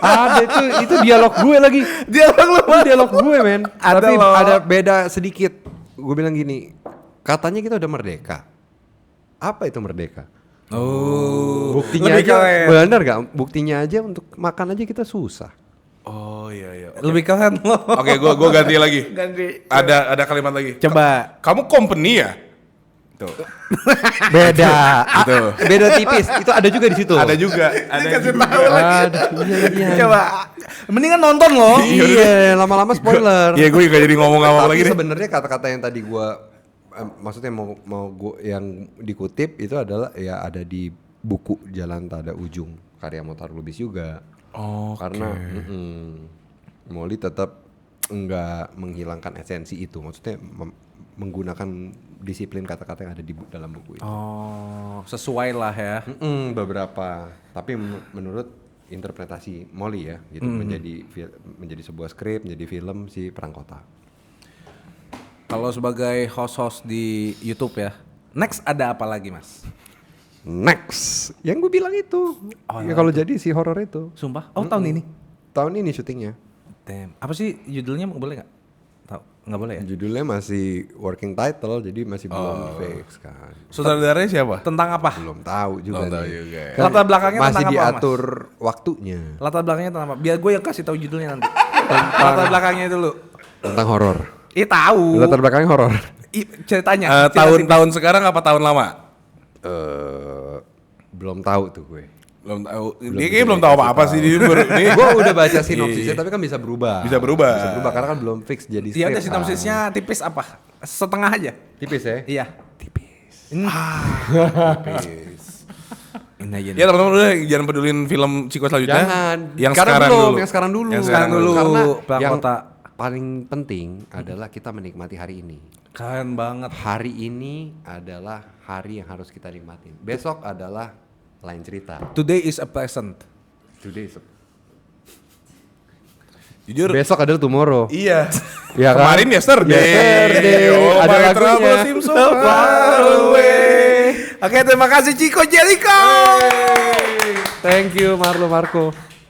Ada itu dialog gue lagi. Dialog gue men. Ada Tapi loh. ada beda sedikit. Gue bilang gini, katanya kita udah merdeka. Apa itu merdeka? Oh. Buktinya Lebih aja, keren. benar gak? Buktinya aja untuk makan aja kita susah. Oh iya. Lebih keren loh. Oke, gue ganti lagi. Ganti. Ada kalimat lagi. Coba. Kamu company ya? Tuh. Beda. Gitu. Beda tipis. Itu ada juga di situ. Ada juga. Ada juga. Ada. Iya. Coba. Mendingan nonton loh. Iya, lama-lama spoiler. Iya, gue juga jadi ngomong apa Tapi lagi nih. sebenarnya kata-kata yang tadi gua maksudnya mau gua yang dikutip itu adalah ya ada di buku Jalan Tak Ada Ujung karya Motar Lubis juga. Oh, Karena Molly tetap enggak menghilangkan esensi itu. Maksudnya menggunakan disiplin kata-kata yang ada di dalam buku itu. Oh, sesuai lah ya. Beberapa. Tapi menurut interpretasi Molly ya, gitu menjadi sebuah skrip, menjadi film si Perang Kota. Kalau sebagai host-host di YouTube ya, next ada apa lagi mas? Next, yang gue bilang itu, ya kalau jadi si horor itu, Sumpah? Oh tahun ini? tahun ini syutingnya. Damn. Apa sih judulnya boleh nggak? Tahu? Nggak boleh ya? Judulnya masih working title, jadi masih belum fix kan. Saudaranya siapa? Tentang apa? Belum tahu juga Belum tahu nih. juga. Kan Latar belakangnya masih tentang apa, diatur waktunya. Latar belakangnya tentang apa? Biar gue yang kasih tahu judulnya nanti. Latar belakangnya dulu. Tentang horor. Tahu. Latar belakangnya horor. Ceritanya. Tahun-tahun sekarang apa tahun lama? Belum tahu tuh gue. Belum tahu. Dia kayaknya belum tahu apa-apa sih dia baru ini. Gue udah baca sinopsisnya, tapi kan bisa berubah. Bisa berubah. Bisa berubah karena kan belum fix jadi Iya udah script, sinopsisnya tipis apa? Setengah aja. tipis ya. Iya. Tipis. Ini aja. Ya teman-teman udah jangan pedulin film Ciko selanjutnya. Jangan. Yang Karena sekarang belum, dulu. Yang sekarang dulu. Yang sekarang dulu. Karena Perang yang Kota. paling penting adalah kita menikmati hari ini. Keren banget. Hari ini adalah hari yang harus kita nikmatin. Besok adalah lain cerita. Today is a present. Today is Jujur. besok adalah tomorrow. Iya. Ya kan? Kemarin yesterday. Yesterday. Oh, Ada my lagunya. trouble seems so far away. Oke, terima kasih Ciko Jericho. Thank you Marlo Marco.